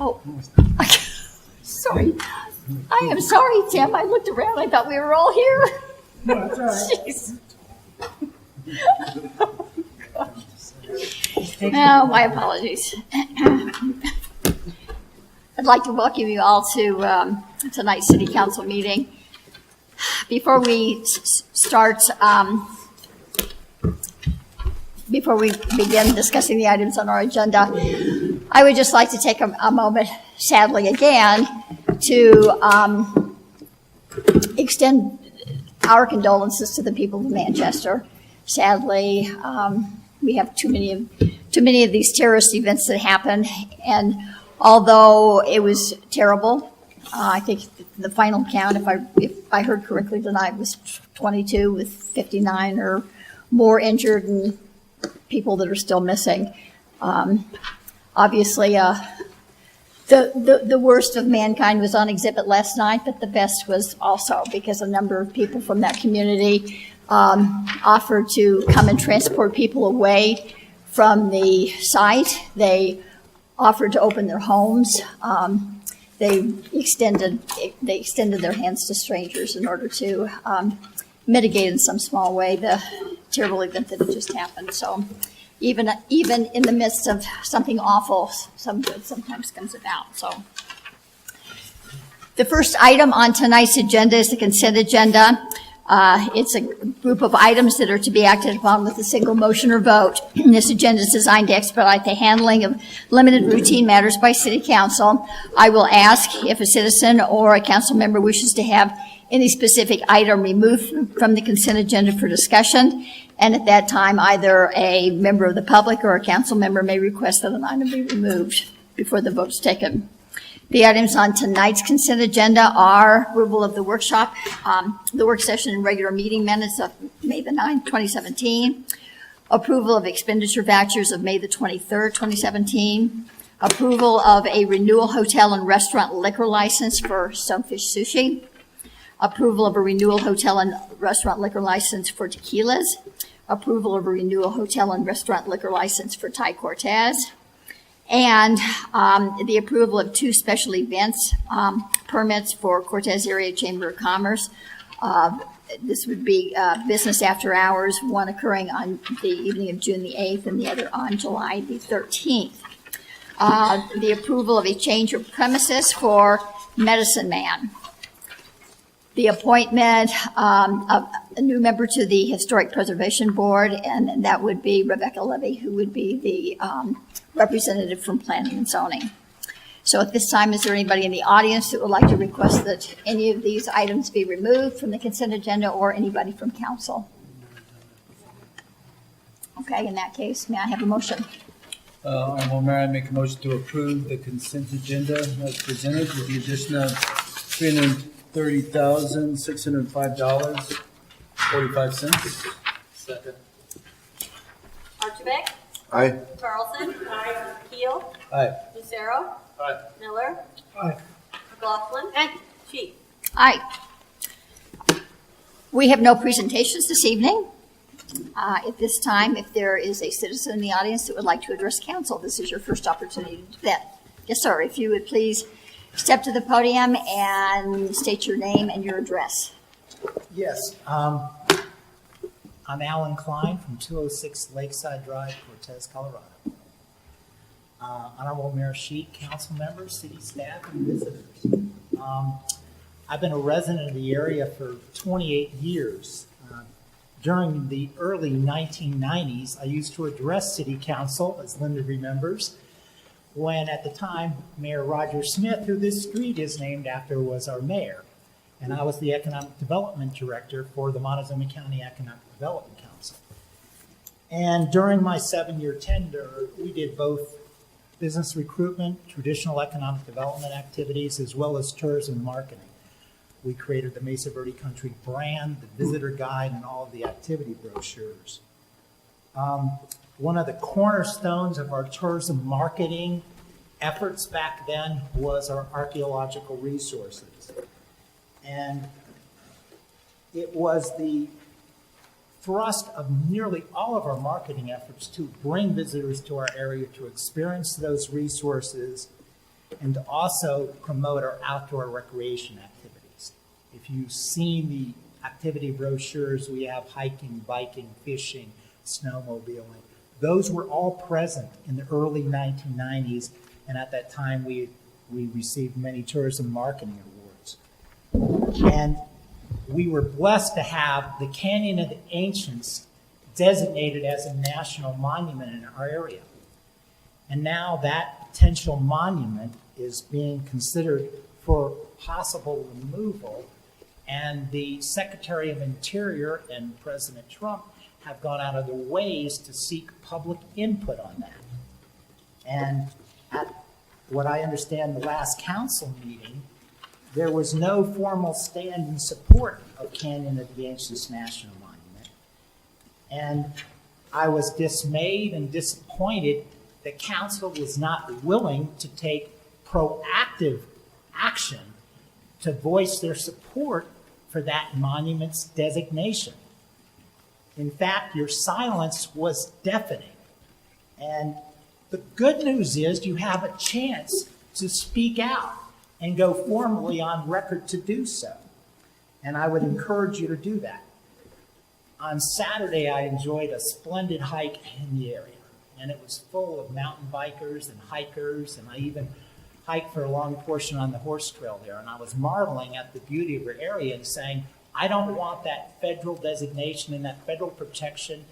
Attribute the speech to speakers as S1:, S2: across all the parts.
S1: Oh, sorry. I am sorry, Tim. I looked around. I thought we were all here.
S2: No, that's all right.
S1: Jeez. Oh, my apologies. I'd like to welcome you all to tonight's City Council meeting. Before we before we begin discussing the items on our agenda, I would just like to take a moment, sadly again, to extend our condolences to the people of Manchester. Sadly, we have too many of these terrorist events that happen, and although it was terrible, I think the final count, if I heard correctly tonight, was 22 with 59 or more injured and people that are still missing. Obviously, the worst of mankind was on exhibit last night, but the best was also because a number of people from that community offered to come and transport people away from the site. They offered to open their homes. They extended their hands to strangers in order to mitigate in some small way the terrible event that had just happened. So even in the midst of something awful, some good sometimes comes about. So the first item on tonight's agenda is the consent agenda. It's a group of items that are to be acted upon with a single motion or vote. This agenda is designed to expedite the handling of limited routine matters by City Council. I will ask if a citizen or a council member wishes to have any specific item removed from the consent agenda for discussion. And at that time, either a member of the public or a council member may request that an item be removed before the vote is taken. The items on tonight's consent agenda are approval of the workshop, the work session and regular meeting minutes of May the 9th, 2017, approval of expenditure vouchers of May the 23rd, 2017, approval of a renewal hotel and restaurant liquor license for Stonefish Sushi, approval of a renewal hotel and restaurant liquor license for Tequilas, approval of a renewal hotel and restaurant liquor license for Thai Cortez, and the approval of two special events permits for Cortez Area Chamber of Commerce. This would be business after hours, one occurring on the evening of June the 8th and the other on July the 13th. The approval of a change of premises for Medicine Man. The appointment of a new member to the Historic Preservation Board, and that would be Rebecca Levy, who would be the representative from Planning and Zoning. So at this time, is there anybody in the audience that would like to request that any of these items be removed from the consent agenda, or anybody from council? Okay, in that case, may I have a motion?
S2: Honorable Mayor, I make a motion to approve the consent agenda as presented with the addition of $330,605.45. Second.
S3: Archibald?
S4: Aye.
S3: Carlson? Aye. Keel?
S2: Aye.
S3: Lucero?
S2: Aye.
S3: Miller?
S2: Aye.
S3: McLaughlin? Aye. Sheep?
S1: Aye. We have no presentations this evening. At this time, if there is a citizen in the audience that would like to address council, this is your first opportunity to do that. Yes, sir. If you would please step to the podium and state your name and your address.
S5: Yes, I'm Alan Klein from 206 Lakeside Drive, Cortez, Colorado. Honorable Mayor Sheik, council members, city staff, and visitors. I've been a resident of the area for 28 years. During the early 1990s, I used to address city council, as Linda remembers, when at the time Mayor Roger Smith, who this street is named after, was our mayor. And I was the economic development director for the Montezuma County Economic Development Council. And during my 7-year tenure, we did both business recruitment, traditional economic development activities, as well as tourism marketing. We created the Mesa Verde Country brand, the visitor guide, and all of the activity brochures. One of the cornerstones of our tourism marketing efforts back then was our archaeological resources. And it was the thrust of nearly all of our marketing efforts to bring visitors to our area to experience those resources and to also promote our outdoor recreation activities. If you've seen the activity brochures, we have hiking, biking, fishing, snowmobiling. Those were all present in the early 1990s, and at that time we received many tourism marketing awards. And we were blessed to have the Canyon of the Ancients designated as a national monument in our area. And now that potential monument is being considered for possible removal, and the Secretary of Interior and President Trump have gone out of their ways to seek public input on that. And at what I understand the last council meeting, there was no formal stand in support of Canyon of the Ancients National Monument. And I was dismayed and disappointed that council was not willing to take proactive action to voice their support for that monument's designation. In fact, your silence was deafening. And the good news is you have a chance to speak out and go formally on record to do so. And I would encourage you to do that. On Saturday, I enjoyed a splendid hike in the area, and it was full of mountain bikers and hikers, and I even hiked for a long portion on the horse trail there, and I was marveling at the beauty of your area and saying, I don't want that federal designation and that federal protection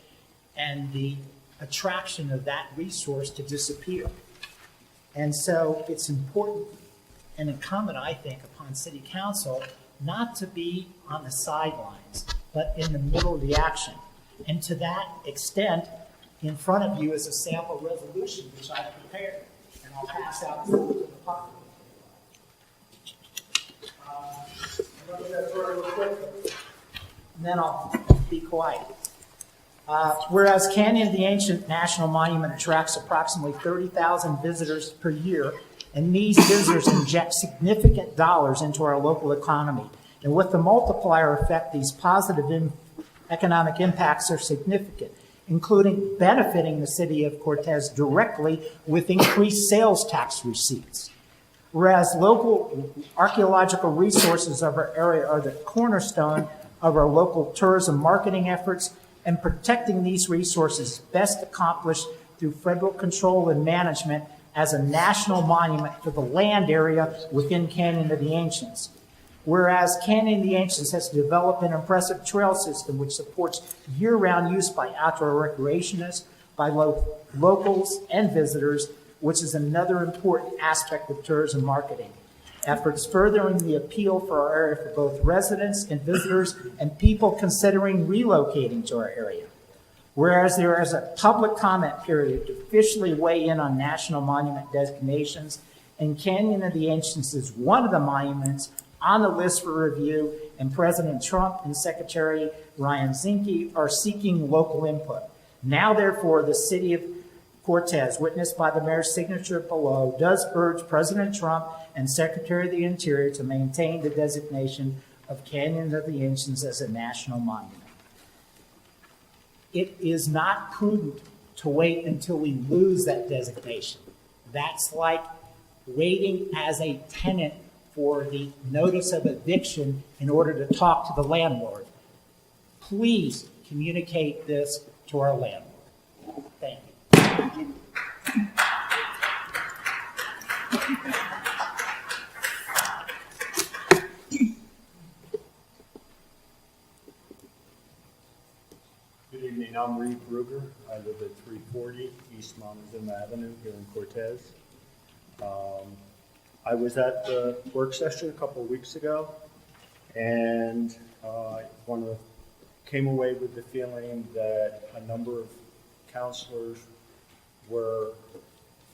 S5: and the attraction of that resource to disappear. And so it's important and incumbent, I think, upon City Council not to be on the sidelines, but in the middle of the action. And to that extent, in front of you is a sample resolution which I prepared, and I'll pass out to the public. I'm going to go through it real quickly, and then I'll be quiet. Whereas Canyon of the Ancient National Monument attracts approximately 30,000 visitors per year, and these visitors inject significant dollars into our local economy. And with the multiplier effect, these positive economic impacts are significant, including benefiting the city of Cortez directly with increased sales tax receipts. Whereas local archaeological resources of our area are the cornerstone of our local tourism marketing efforts, and protecting these resources is best accomplished through federal control and management as a national monument for the land area within Canyon of the Ancients. Whereas Canyon of the Ancients has developed an impressive trail system which supports year-round use by outdoor recreationists, by locals and visitors, which is another important aspect of tourism marketing. Efforts furthering the appeal for our area for both residents and visitors and people considering relocating to our area. Whereas there is a public comment period to officially weigh in on national monument designations, and Canyon of the Ancients is one of the monuments on the list for review, and President Trump and Secretary Ryan Zinke are seeking local input. Now, therefore, the city of Cortez, witnessed by the mayor's signature below, does urge President Trump and Secretary of the Interior to maintain the designation of Canyon of the Ancients as a national monument. It is not prudent to wait until we lose that designation. That's like waiting as a tenant for the notice of eviction in order to talk to the landlord. Please communicate this to our landlord. Thank you.
S4: Good evening, I'm Reed Ruger. I live at 340 East Montezuma Avenue here in Cortez. I was at the work session a couple of weeks ago, and came away with the feeling that a number of counselors were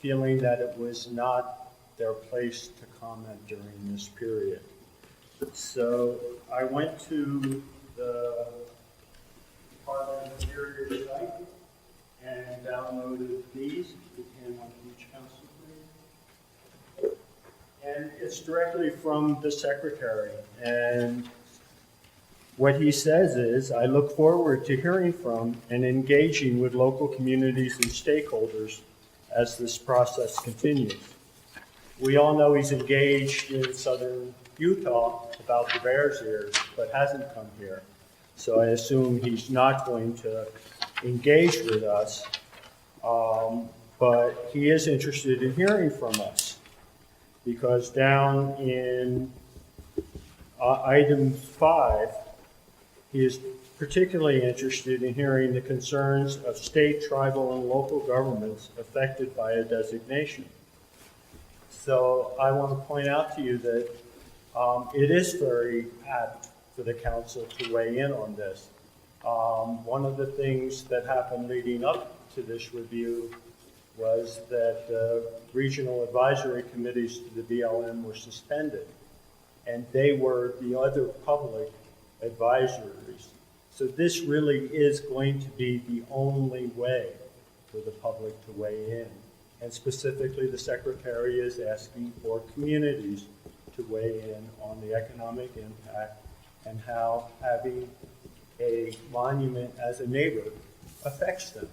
S4: feeling that it was not their place to comment during this period. So I went to the Department of Interior site and downloaded these. You can on each council, please. And it's directly from the secretary. And what he says is, I look forward to hearing from and engaging with local communities and stakeholders as this process continues. We all know he's engaged in southern Utah about the Bears Ears, but hasn't come here. So I assume he's not going to engage with us, but he is interested in hearing from us. Because down in item 5, he is particularly interested in hearing the concerns of state, tribal, and local governments affected by a designation. So I want to point out to you that it is very apt for the council to weigh in on this. One of the things that happened leading up to this review was that regional advisory committees to the BLM were suspended, and they were the other public advisories. So this really is going to be the only way for the public to weigh in. And specifically, the Secretary is asking for communities to weigh in on the economic impact and how having a monument as a neighbor affects them.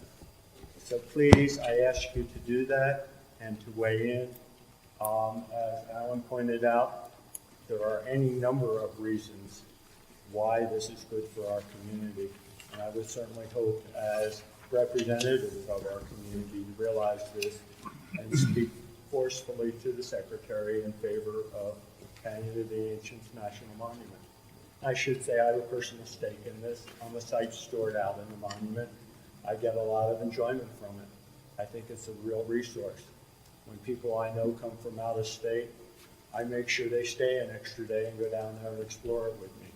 S4: So please, I ask you to do that and to weigh in. As Alan pointed out, there are any number of reasons why this is good for our community. And I would certainly hope, as representatives of our community, to realize this and speak forcefully to the Secretary in favor of Canyon of the Ancients National Monument. I should say I have a personal stake in this. On the site stored out in the monument, I get a lot of enjoyment from it. I think it's a real resource. When people I know come from out of state, I make sure they stay an extra day and go down there and explore it with me.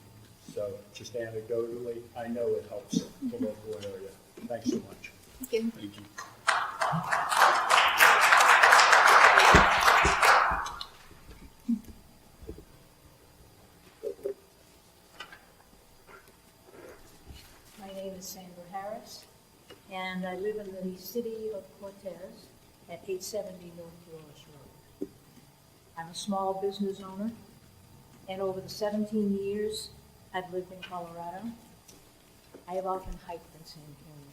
S4: So just anecdotally, I know it helps the local area. Thanks so much.
S1: Thank you.
S2: Thank you.
S6: My name is Sandra Harris, and I live in the city of Cortez at 870 North Dolores Road. I'm a small business owner, and over the 17 years I've lived in Colorado, I have often hiked in Sand Canyon.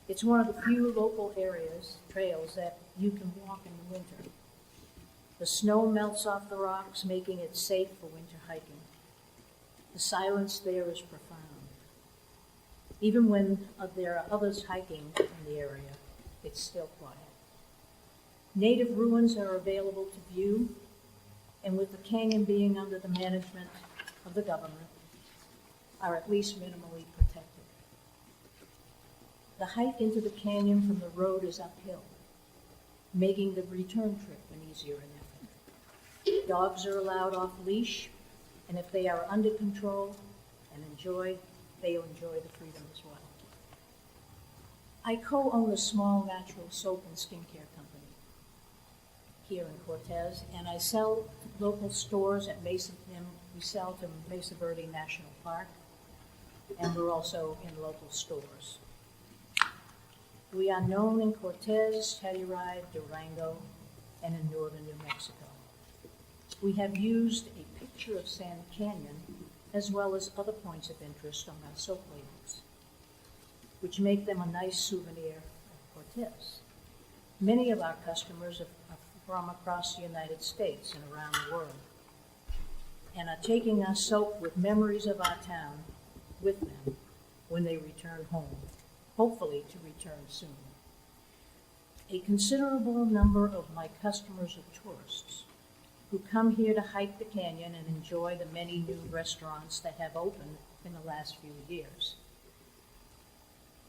S6: It's one of the few local trails that you can walk in the winter. The snow melts off the rocks, making it safe for winter hiking. The silence there is profound. Even when there are others hiking in the area, it's still quiet. Native ruins are available to view, and with the canyon being under the management of the government, are at least minimally protected. The hike into the canyon from the road is uphill, making the return trip an easier effort. Dogs are allowed off leash, and if they are under control and they'll enjoy the freedom as well. I co-own a small natural soap and skincare company here in Cortez, and I sell to local stores at Mesa, and we sell to Mesa Verde National Park, and we're also in local stores. We are known in Cortez, Telluride, Durango, and in northern New Mexico. We have used a picture of Sand Canyon as well as other points of interest on our soap labels, which make them a nice souvenir of Cortez. Many of our customers are from across the United States and around the world, and are taking our soap with memories of our town with them when they return home, hopefully to return soon. A considerable number of my customers are tourists who come here to hike the canyon and enjoy the many new restaurants that have opened in the last few years.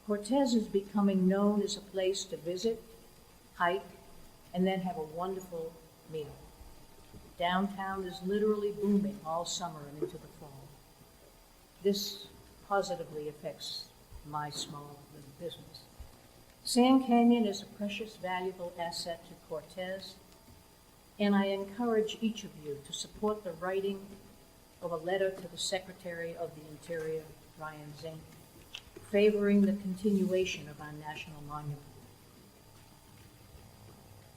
S6: Cortez is becoming known as a place to visit, hike, and then have a wonderful meal. Downtown is literally booming all summer and into the fall. This positively affects my small little business. Sand Canyon is a precious, valuable asset to Cortez, and I encourage each of you to support the writing of a letter to the Secretary of the Interior, Ryan Zink, favoring the continuation of our national monument.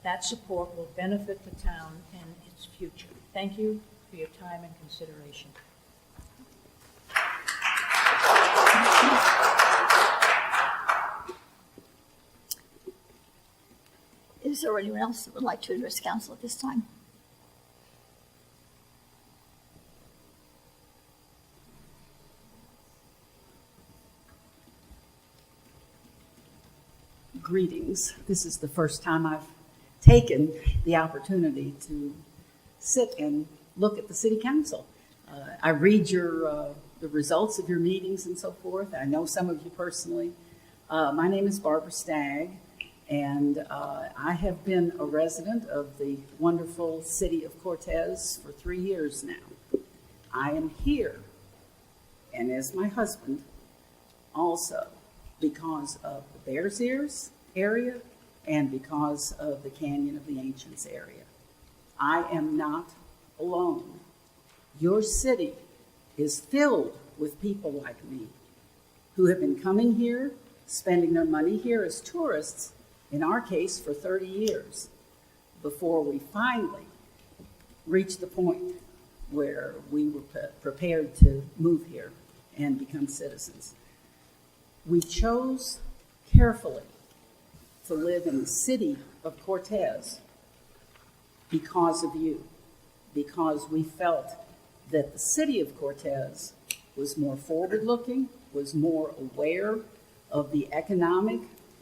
S6: That support will benefit the town and its future. Thank you for your time and consideration.
S1: Is there anyone else that would like to address council at this time?
S7: Greetings. This is the first time I've taken the opportunity to sit and look at the city council. I read the results of your meetings and so forth. I know some of you personally. My name is Barbara Stagg, and I have been a resident of the wonderful city of Cortez for 3 years now. I am here, and as my husband, also because of the Bears Ears area and because of the Canyon of the Ancients area. I am not alone. Your city is filled with people like me who have been coming here, spending their money here as tourists, in our case for 30 years, before we finally reached the point where we were prepared to move here and become citizens. We chose carefully to live in the city of Cortez because of you, because we felt that the city of Cortez was more forward-looking, was more aware of the economic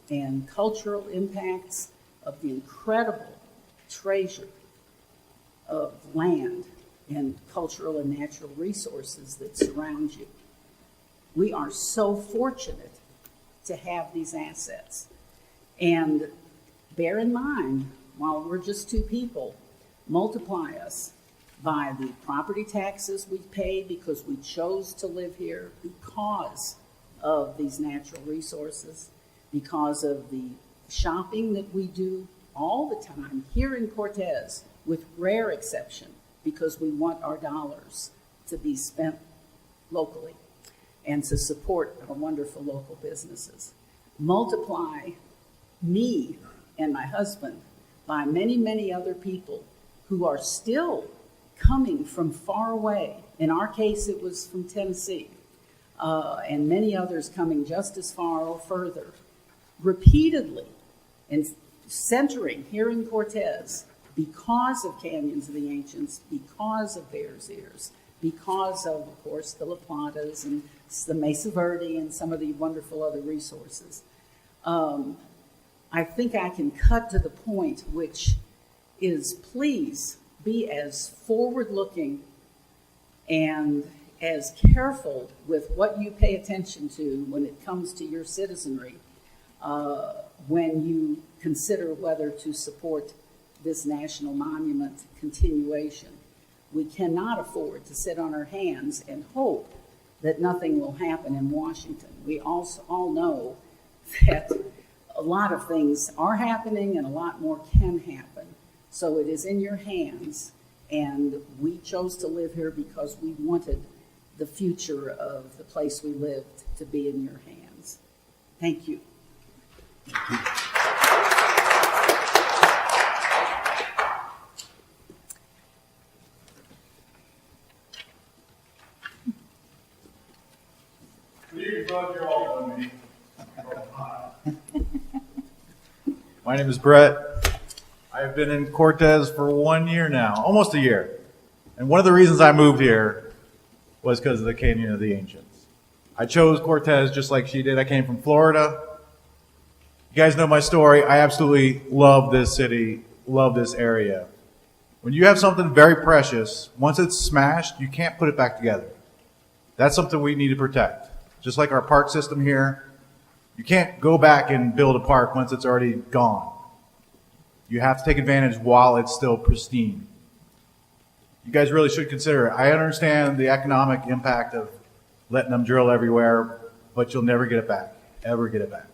S7: and cultural impacts of the incredible treasure of land and cultural and natural resources that surround you. We are so fortunate to have these assets. And bear in mind, while we're just two people, multiply us by the property taxes we pay because we chose to live here because of these natural resources, because of the shopping that we do all the time here in Cortez, with rare exception, because we want our dollars to be spent locally and to support our wonderful local businesses. Multiply me and my husband by many, many other people who are still coming from far away. In our case, it was from Tennessee, and many others coming just as far or further, repeatedly and centering here in Cortez because of Canyons of the Ancients, because of Bears Ears, because of course, the La Platas and the Mesa Verde and some of the wonderful other resources. I think I can cut to the point, which is please be as forward-looking and as careful with what you pay attention to when it comes to your citizenry when you consider whether to support this national monument continuation. We cannot afford to sit on our hands and hope that nothing will happen in Washington. We also all know that a lot of things are happening and a lot more can happen. So it is in your hands, and we chose to live here because we wanted the future of the place we lived to be in your hands. Thank you.
S8: My name is Brett. I have been in Cortez for 1 year now, almost a year. And one of the reasons I moved here was because of the Canyon of the Ancients. I chose Cortez just like she did. I came from Florida. You guys know my story. I absolutely love this city, love this area. When you have something very precious, once it's smashed, you can't put it back together. That's something we need to protect. Just like our park system here, you can't go back and build a park once it's already gone. You have to take advantage while it's still pristine. You guys really should consider it. I understand the economic impact of letting them drill everywhere, but you'll never get it back, ever get it back.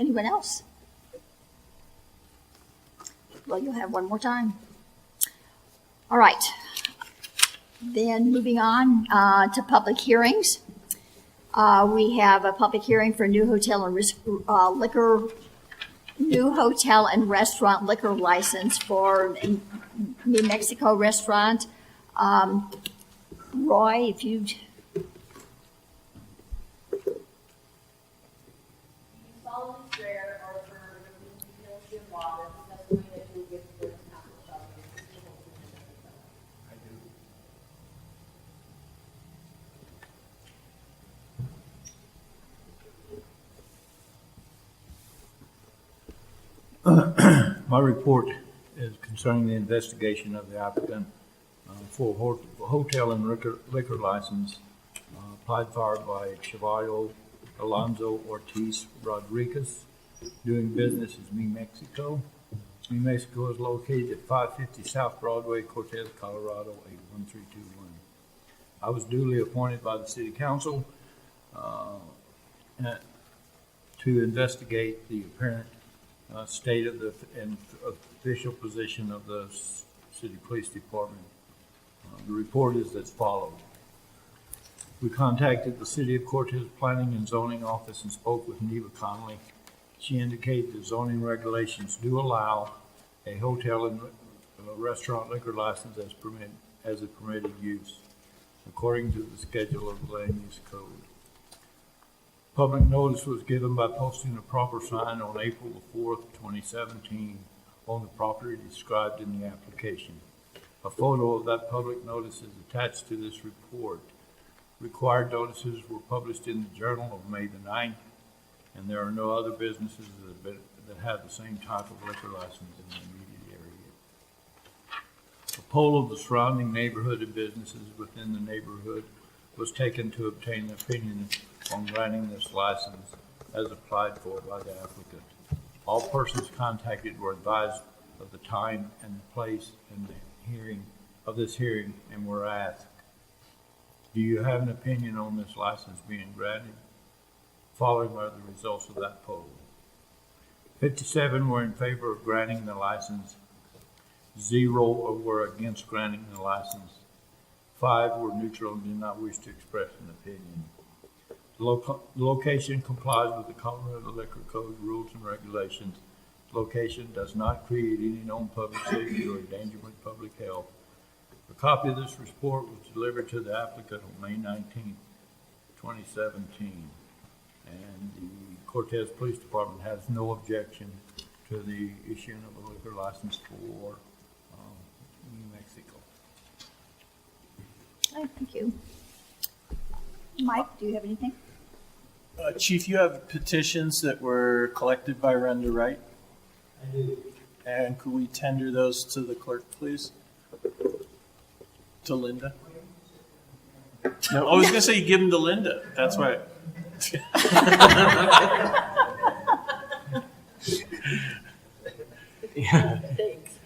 S1: Anyone else? Well, you'll have one more time. All right. Then moving on to public hearings. We have a public hearing for new hotel and restaurant liquor license for New Mexico Restaurant. Roy, if you'd.
S3: solemnly swear or affirm that you will give water, the testimony that you will give to this council shall be the truth, the whole truth, and nothing but the truth.
S9: My report is concerning the investigation of the applicant for hotel and liquor license applied for by Chevalier Alonso Ortiz Rodriguez, doing business as Me Mexico. Me Mexico is located at 550 South Broadway, Cortez, Colorado, 81321. I was duly appointed by the city council to investigate the apparent state of the and official position of the city police department. The report is as follows. We contacted the City of Cortez Planning and Zoning Office and spoke with Neva Connolly. She indicated the zoning regulations do allow a hotel and restaurant liquor license as a permitted use, according to the schedule of the Land Use Code. Public notice was given by posting a proper sign on April the 4th, 2017 on the property described in the application. A photo of that public notice is attached to this report. Required notices were published in the Journal of May the 9th, and there are no other businesses that have the same type of liquor license in the immediate area. A poll of the surrounding neighborhood and businesses within the neighborhood was taken to obtain an opinion on granting this license as applied for by the applicant. All persons contacted were advised of the time and the place and the hearing of this hearing and were asked, do you have an opinion on this license being granted? Following are the results of that poll. 57 were in favor of granting the license. 0 were against granting the license. 5 were neutral and did not wish to express an opinion. The location complies with the Colorado Liquor Code rules and regulations. The location does not create any known public safety or endangerment of public health. A copy of this report was delivered to the applicant on May 19, 2017. And the Cortez Police Department has no objection to the issuing of a liquor license for New Mexico.
S1: Okay, thank you. Mike, do you have anything?
S10: Chief, you have petitions that were collected by Renda, right?
S5: I do.
S10: And could we tender those to the clerk, please? To Linda? No, I was going to say you give them to Linda. That's right.
S6: Thanks.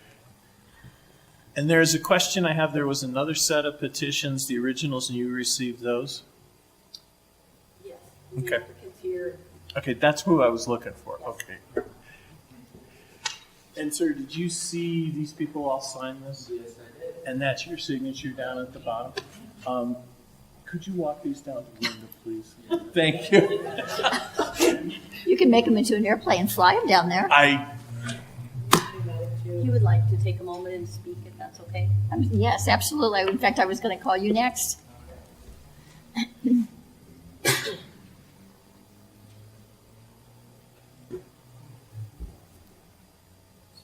S10: And there's a question I have. There was another set of petitions, the originals, and you received those?
S3: Yes.
S10: Okay.
S3: The applicant's here.
S10: Okay, that's who I was looking for. Okay. And sir, did you see these people all sign this?
S2: Yes, I did.
S10: And that's your signature down at the bottom. Could you walk these down to Linda, please? Thank you.
S1: You can make them into an airplane and fly them down there.
S3: He would like to take a moment and speak, if that's okay.
S1: Yes, absolutely. In fact, I was going to call you next.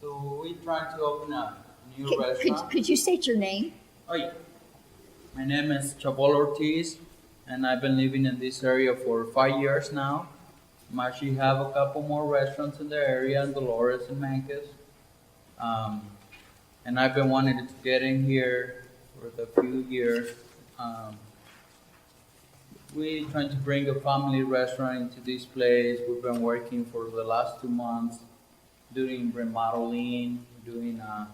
S2: So we're trying to open a new
S1: Could
S2: restaurant.
S1: could you state your name?
S2: Oh yeah. My name is Chabol Ortiz, and I've been living in this area for 5 years now. I actually have a couple more restaurants in the area, in Dolores and Mancos. And I've been wanting to get in here for a few years. We're trying to bring a family restaurant into this place. We've been working for the last 2 months, doing remodeling, doing a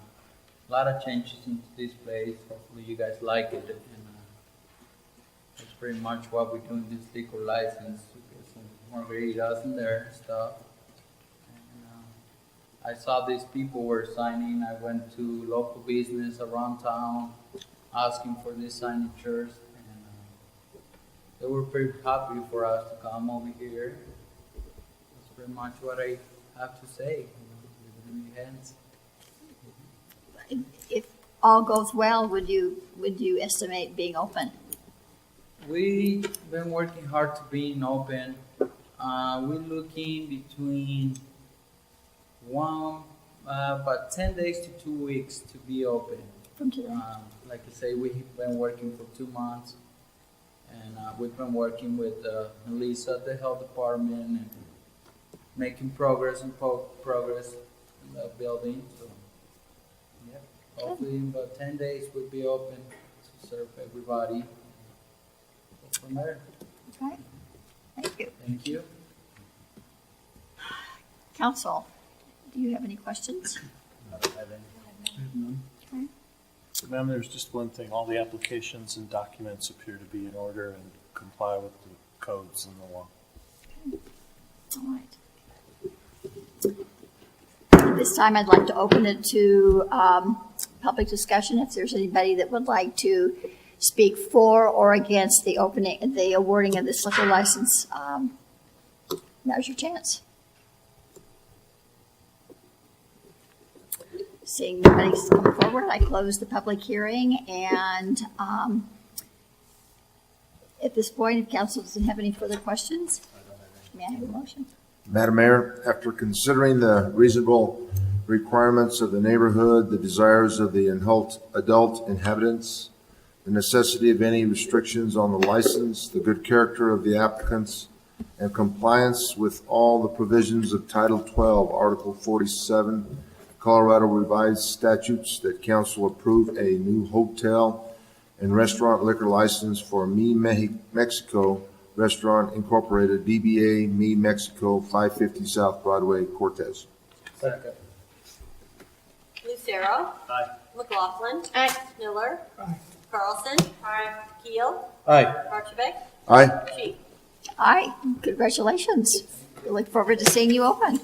S2: lot of changes into this place. Hopefully you guys like it. And that's pretty much what we're doing this liquor license. We get some margaritas in there and stuff. I saw these people were signing. I went to local business around town asking for these signatures, and they were pretty happy for us to come over here. That's pretty much what I have to say. Leave it in your hands.
S1: If all goes well, would you estimate being open?
S2: We've been working hard to being open. We're looking between about 10 days to 2 weeks to be open.
S1: From today?
S2: Like I say, we've been working for 2 months, and we've been working with Melissa at the health department and making progress in the building. So, yeah, hopefully in about 10 days we'll be open to serve everybody. Go from there.
S1: Okay, thank you.
S2: Thank you.
S1: Council, do you have any questions? Okay.
S10: Ma'am, there's just one thing. All the applications and documents appear to be in order and comply with the codes and the law.
S1: All right. At this time, I'd like to open it to public discussion. If there's anybody that would like to speak for or against the awarding of this liquor license, now's your chance. Seeing nobody's come forward, I close the public hearing, and at this point, if council doesn't have any further questions, may I have a motion?
S11: Madam Mayor, after considering the reasonable requirements of the neighborhood, the desires of the adult inhabitants, the necessity of any restrictions on the license, the good character of the applicants, and compliance with all the provisions of Title 12, Article 47, Colorado Revised Statutes, that council approve a new hotel and restaurant liquor license for Mi Mexico Restaurant Incorporated, DBA Mi Mexico, 550 South Broadway, Cortez.
S2: Second.
S3: Lucero.
S10: Aye.
S3: McLaughlin. Miller. Carlson. Keel.
S9: Aye.
S3: Archibald.
S11: Aye.
S3: Sheik.
S1: Aye, congratulations. We look forward to seeing you open.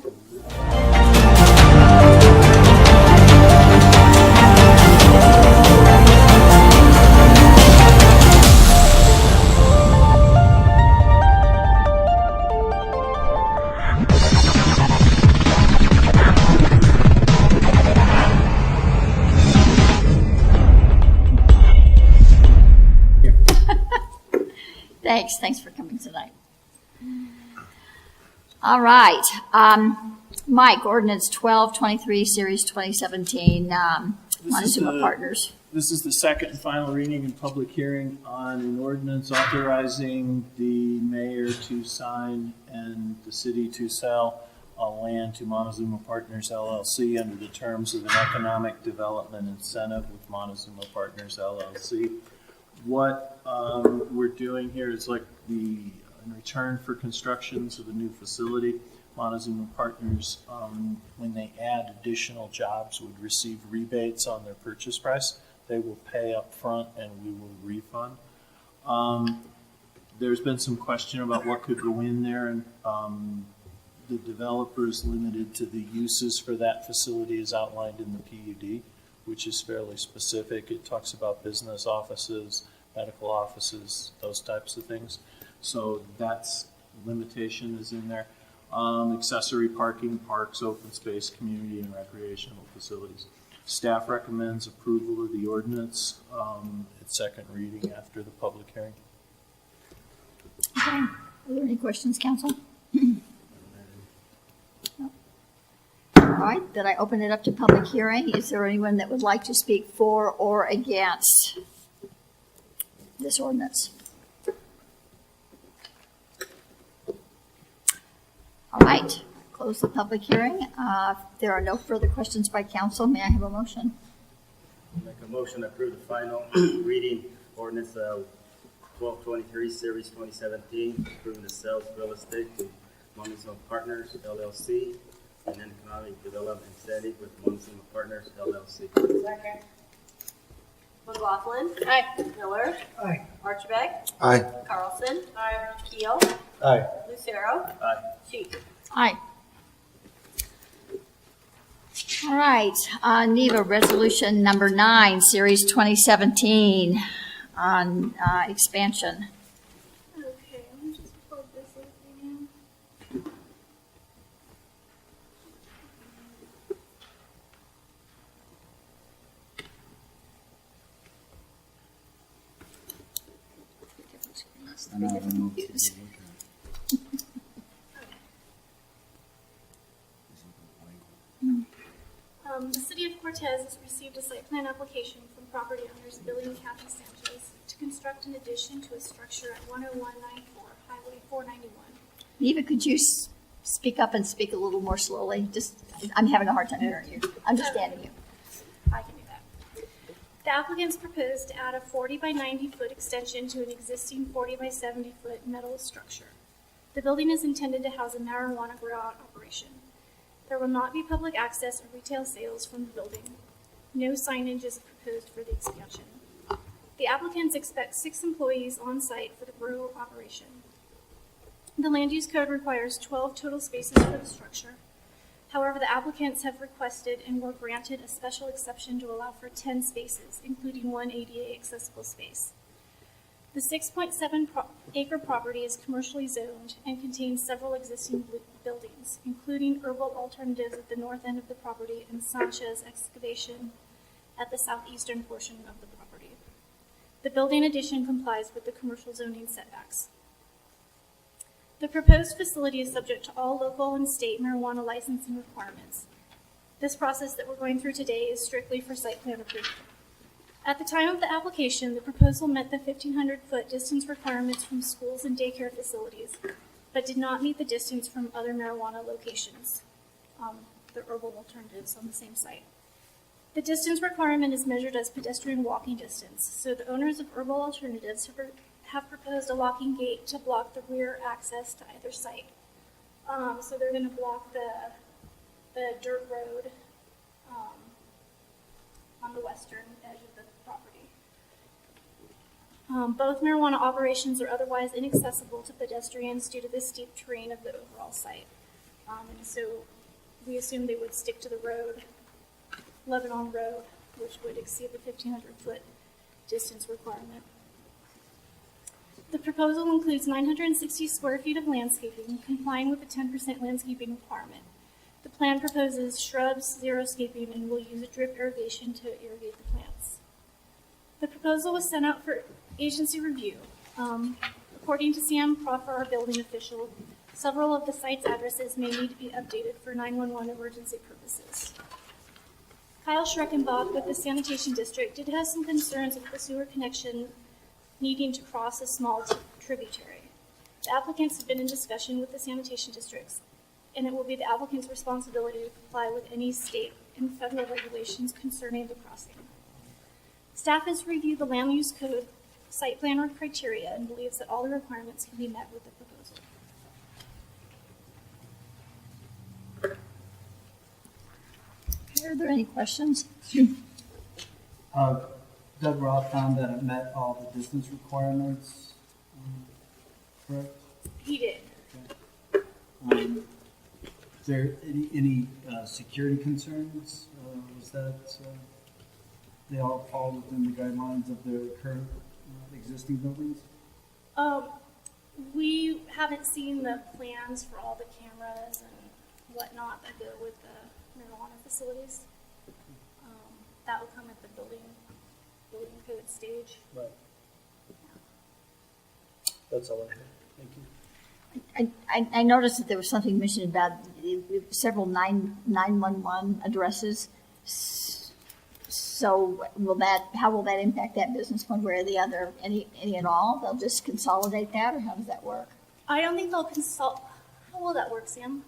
S1: Thanks for coming tonight. All right, Mike, ordinance 1223, series 2017, Montezuma Partners.
S10: This is the second and final reading and public hearing on an ordinance authorizing the mayor to sign and the city to sell land to Montezuma Partners LLC under the terms of an economic development incentive with Montezuma Partners LLC. What we're doing here is like in return for constructions of a new facility, Montezuma Partners, when they add additional jobs, would receive rebates on their purchase price. They will pay up front and we will refund. There's been some question about what could go in there, and the developer is limited to the uses for that facility as outlined in the PUD, which is fairly specific. It talks about business offices, medical offices, those types of things. So that's limitation is in there. Accessory parking, parks, open space, community and recreational facilities. Staff recommends approval of the ordinance at second reading after the public hearing.
S1: Okay, are there any questions, council? No. All right, then I open it up to public hearing. Is there anyone that would like to speak for or against this ordinance? All right, close the public hearing. If there are no further questions by council, may I have a motion?
S12: Make a motion to approve the final reading ordinance 1223, series 2017, approving the sales of real estate to Montezuma Partners LLC and an economic development incentive with Montezuma Partners LLC.
S3: Second. McLaughlin. Miller. Archibald.
S11: Aye.
S3: Carlson. Keel.
S9: Aye.
S3: Lucero.
S12: Aye.
S3: Sheik.
S1: Aye. All right, NEVA Resolution Number 9, Series 2017, on expansion.
S3: Okay, let me just pull this up again. The city of Cortez has received a site plan application from property owners Billy and Kathy Sanchez to construct an addition to a structure at 10194 Highway 491.
S1: Neva, could you speak up and speak a little more slowly? I'm having a hard time hearing you, understanding you.
S3: I can do that. The applicants proposed to add a 40 by 90 foot extension to an existing 40 by 70 foot metal structure. The building is intended to house a marijuana grow operation. There will not be public access or retail sales from the building. No signage is proposed for the expansion. The applicants expect 6 employees on site for the grow operation. The land use code requires 12 total spaces for the structure. However, the applicants have requested and were granted a special exception to allow for 10 spaces, including 1 ADA accessible space. The 6.7 acre property is commercially zoned and contains several existing buildings, including Herbal Alternatives at the north end of the property and Sanchez Excavation at the southeastern portion of the property. The building addition complies with the commercial zoning setbacks. The proposed facility is subject to all local and state marijuana licensing requirements. This process that we're going through today is strictly for site plan approval. At the time of the application, the proposal met the 1,500-foot distance requirements from schools and daycare facilities, but did not meet the distance from other marijuana locations, the Herbal Alternatives on the same site. The distance requirement is measured as pedestrian walking distance, so the owners of Herbal Alternatives have proposed a locking gate to block the rear access to either site. So they're going to block the dirt road on the western edge of the property. Both marijuana operations are otherwise inaccessible to pedestrians due to the steep terrain of the overall site. And so we assume they would stick to the road, Lebanon Road, which would exceed the 1,500-foot distance requirement. The proposal includes 960 square feet of landscaping, complying with the 10% landscaping requirement. The plan proposes shrubs, xeriscaping, and will use a drip irrigation to irrigate the plants. The proposal was sent out for agency review. According to Sam Proffer, our building official, several of the site's addresses may need to be updated for 911 emergency purposes. Kyle Schreckenbach with the sanitation district did have some concerns with the sewer connection needing to cross a small tributary. The applicants have been in discussion with the sanitation districts, and it will be the applicant's responsibility to comply with any state and federal regulations concerning the crossing. Staff has reviewed the land use code site plan criteria and believes that all the requirements can be met with the proposal.
S1: Are there any questions?
S2: Doug Roth found that it met all the distance requirements, correct?
S3: He did.
S2: Is there any security concerns? Was that they all fall within the guidelines of the current existing buildings?
S3: We haven't seen the plans for all the cameras and whatnot that go with the marijuana facilities. That will come at the building code stage.
S10: Right. That's all I have. Thank you.
S1: I noticed that there was something mentioned about several 911 addresses. So how will that impact that business one way or the other? Any at all? They'll just consolidate that, or how does that work?
S3: I don't think they'll consult. How will that work, Sam?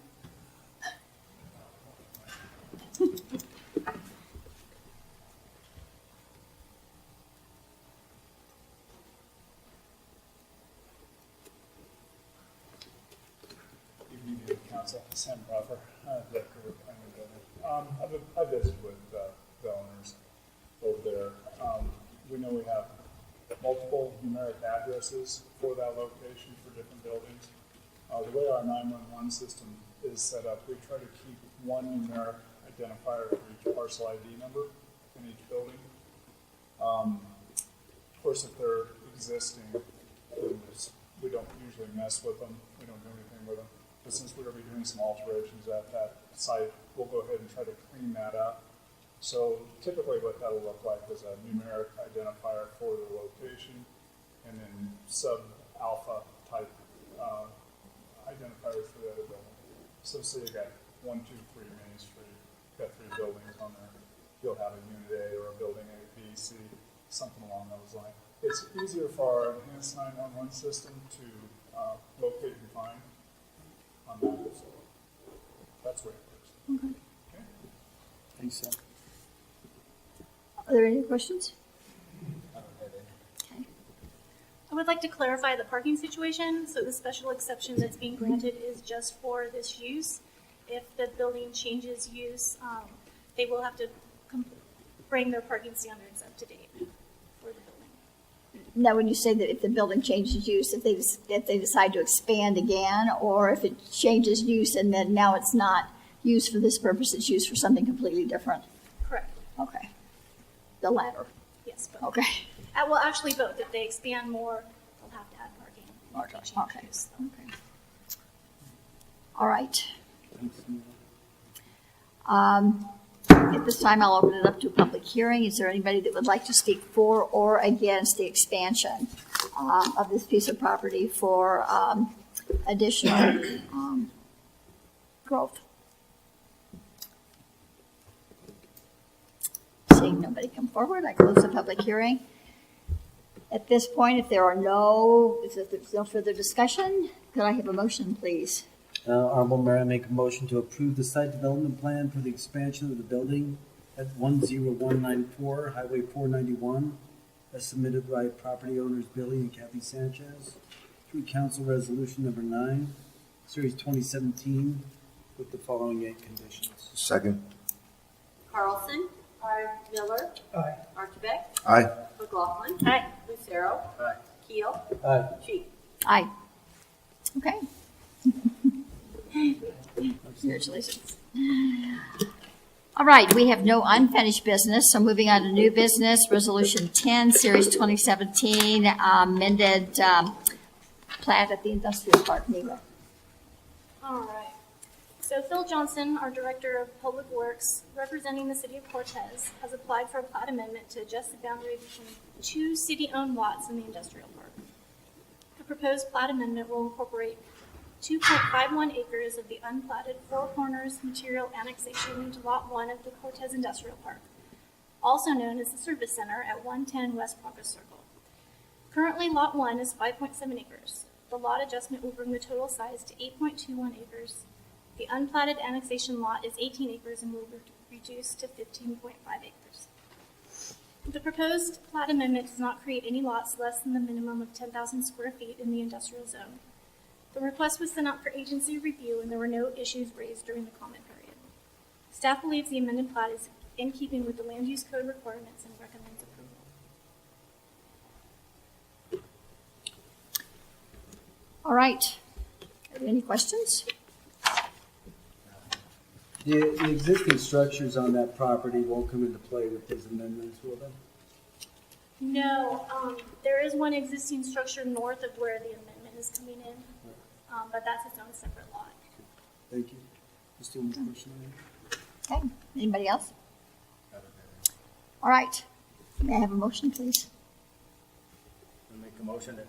S13: Evening, Council. Sam Proffer, Director of Planning and Building. I've visited with the owners over there. We know we have multiple numeric addresses for that location for different buildings. The way our 911 system is set up, we try to keep one numeric identifier for each parcel ID number in each building. Of course, if they're existing, then we don't usually mess with them. We don't do anything with them. But since we're going to be doing some alterations at that site, we'll go ahead and try to clean that up. So typically what that'll look like is a numeric identifier for the location and then sub-alpha type identifiers for the other building. So say you got 1, 2, 3 Main Street, got 3 buildings on there. You'll have a unit A or a building A, B, C, something along those lines. It's easier for our enhanced 911 system to locate and find on that. So that's where it works.
S1: Okay.
S13: Okay.
S10: Thanks, Sam.
S1: Are there any questions? Okay.
S3: I would like to clarify the parking situation. So the special exception that's being granted is just for this use. If the building changes use, they will have to bring their parking standards up to date for the building.
S1: Now, when you say that if the building changes use, if they decide to expand again, or if it changes use and then now it's not used for this purpose, it's used for something completely different?
S3: Correct.
S1: Okay. The latter.
S3: Yes, both.
S1: Okay.
S3: Well, actually both. If they expand more, they'll have to add parking. If they change
S1: Okay.
S3: use.
S1: Okay. All right.
S10: Thanks,
S1: At this time, I'll open it up to a public hearing. Is there anybody that would like to speak for or against the expansion of this piece of property for additional growth? Seeing nobody come forward, I close the public hearing. At this point, if there's no further discussion, could I have a motion, please?
S12: Honorable Mayor, I make a motion to approve the site development plan for the expansion of the building at 10194 Highway 491, as submitted by property owners Billy and Kathy Sanchez, through Council Resolution Number 9, Series 2017, with the following 8 conditions.
S11: Second.
S14: Carlson. Aye. Miller.
S5: Aye.
S14: Archibald.
S11: Aye.
S14: McLaughlin.
S3: Aye.
S14: Lucero.
S12: Aye.
S14: Keel.
S10: Aye.
S14: Sheik.
S1: Aye. Okay. Congratulations. All right, we have no unfinished business, so moving on to new business, Resolution 10, Series 2017, amended plat at the Industrial Park. Neva.
S3: All right. So Phil Johnson, our Director of Public Works, representing the City of Cortez, has applied for a plat amendment to adjust the boundary between 2 city-owned lots in the industrial park. The proposed plat amendment will incorporate 2.51 acres of the unplatted Four Corners material annexation into Lot 1 of the Cortez Industrial Park, also known as the Service Center at 110 West Progress Circle. Currently, Lot 1 is 5.7 acres. The lot adjustment will bring the total size to 8.21 acres. The unplatted annexation lot is 18 acres and will be reduced to 15.5 acres. The proposed plat amendment does not create any lots less than the minimum of 10,000 square feet in the industrial zone. The request was sent out for agency review and there were no issues raised during the comment period. Staff believes the amended plat is in keeping with the land use code requirements and recommends approval.
S1: All right. Are there any questions?
S12: The existing structures on that property won't come into play with these amendments, will they?
S3: No, there is one existing structure north of where the amendment is coming in, but that's its own separate lot.
S12: Thank you. Just one more question on that.
S1: Okay. Anybody else? All right. May I have a motion, please?
S12: I make a motion to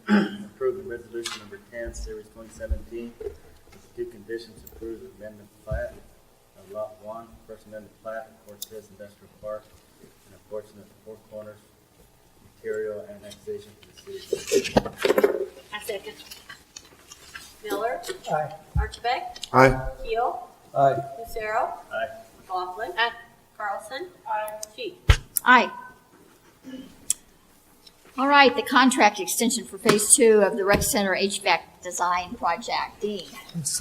S12: approve the resolution number 10, series 2017, with 2 conditions: approve the amendment plat of lot 1, first amendment plat of Cortez Industrial Park, and a portion of the Four Corners material annexation to the city.
S14: I second. Miller.
S5: Aye.
S14: Archibald.
S11: Aye.
S14: Keel.
S10: Aye.
S14: Lucero.
S12: Aye.
S14: McLaughlin. Aye. Carlson. Aye. Sheik.
S1: Aye. All right, the contract extension for Phase 2 of the Rec Center HVAC design project. Dean.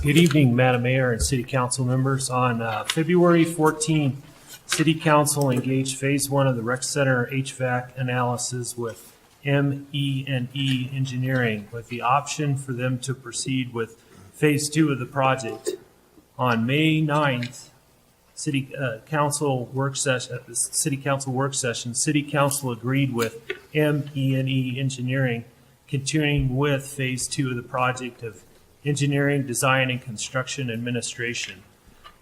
S15: Good evening, Madam Mayor and City Council members. On February 14, City Council engaged Phase 1 of the Rec Center HVAC analysis with ME&E Engineering with the option for them to proceed with Phase 2 of the project. On May 9th, City Council work session, City Council agreed with M.E.N.E. Engineering, continuing with Phase 2 of the project of engineering, design, and construction administration.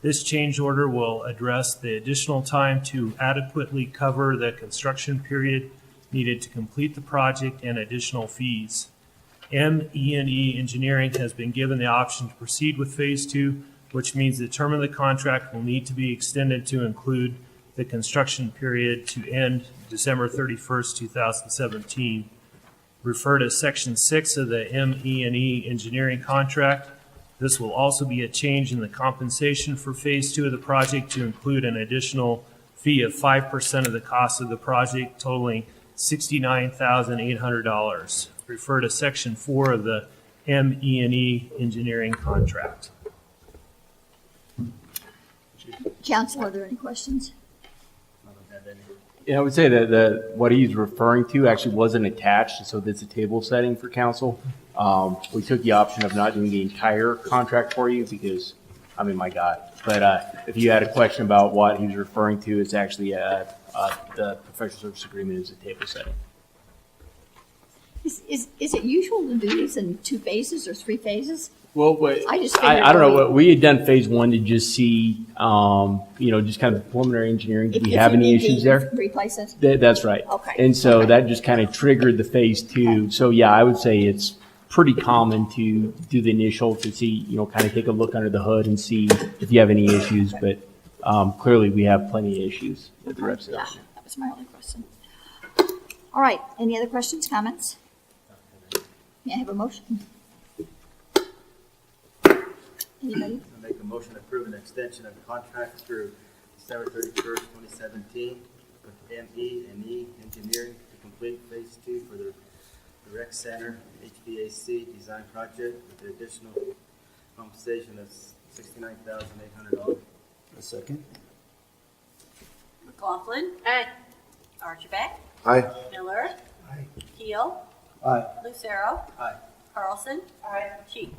S15: This change order will address the additional time to adequately cover the construction period needed to complete the project and additional fees. M.E.N.E. Engineering has been given the option to proceed with Phase 2, which means the term of the contract will need to be extended to include the construction period to end December 31st, 2017. Refer to Section 6 of the M.E.N.E. Engineering contract. This will also be a change in the compensation for Phase 2 of the project to include an additional fee of 5% of the cost of the project, totaling $69,800. Refer to Section 4 of the M.E.N.E. Engineering contract.
S1: Council, are there any questions?
S16: Yeah, I would say that what he's referring to actually wasn't attached, so that's a table setting for council. We took the option of not doing the entire contract for you because, I mean, my God. But if you had a question about what he was referring to, it's actually the professional service agreement is a table setting.
S1: Is it usual to do these in 2 phases or 3 phases?
S16: Well,
S1: I just
S16: I don't know. We had done Phase 1 to just see, just kind of preliminary engineering. Did we have any issues there?
S1: Replace it?
S16: That's right.
S1: Okay.
S16: And so that just kind of triggered the Phase 2. Okay. So yeah, I would say it's pretty common to do the initial to see, kind of take a look under the hood and see if you have any issues. But clearly we have plenty of issues at the rest of
S1: Yeah, that was my only question. All right. Any other questions, comments? May I have a motion? Anybody?
S12: I make a motion to approve an extension of the contract through December 31st, 2017 with M.E.N.E. Engineering to complete Phase 2 for the Rec Center HVAC design project with the additional compensation of $69,800.
S10: A second.
S14: McLaughlin. Aye. Archibald.
S11: Aye.
S14: Miller.
S10: Aye.
S14: Keel.
S10: Aye.
S14: Lucero.
S10: Aye.
S14: Carlson. Aye. Sheik.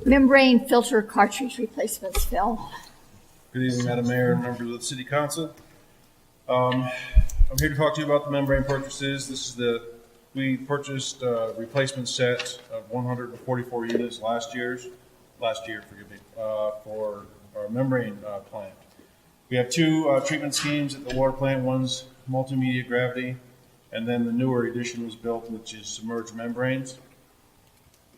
S1: Membrane filter cartridge replacements, Phil.
S17: Good evening, Madam Mayor and members of the City Council. I'm here to talk to you about the membrane purchases. We purchased a replacement set of 144 units last year, for our membrane plant. We have 2 treatment schemes at the water plant. One's multimedia gravity, and then the newer edition was built, which is submerged membranes.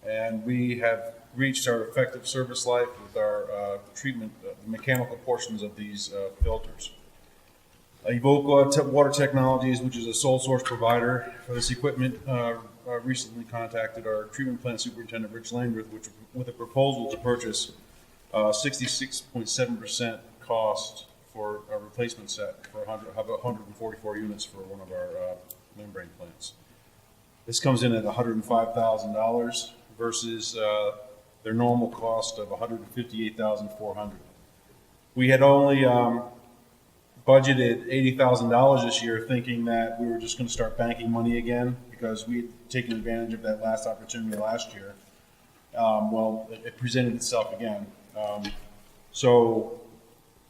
S17: And we have reached our effective service life with our treatment, mechanical portions of these filters. Evoqua Water Technologies, which is a sole source provider for this equipment, recently contacted our treatment plant superintendent, Rich Landreth, with a proposal to purchase 66.7% cost for a replacement set for 144 units for one of our membrane plants. This comes in at $105,000 versus their normal cost of $158,400. We had only budgeted $80,000 this year, thinking that we were just going to start banking money again because we had taken advantage of that last opportunity last year. Well, it presented itself again. So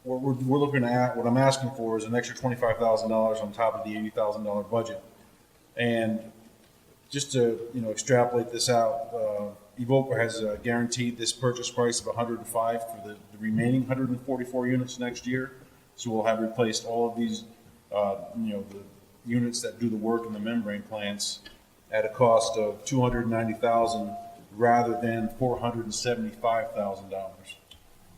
S17: what we're looking at, what I'm asking for is an extra $25,000 on top of the $80,000 budget. And just to extrapolate this out, Evoqua has guaranteed this purchase price of $105 for the remaining 144 units next year. So we'll have replaced all of these, the units that do the work in the membrane plants at a cost of $290,000 rather than $475,000.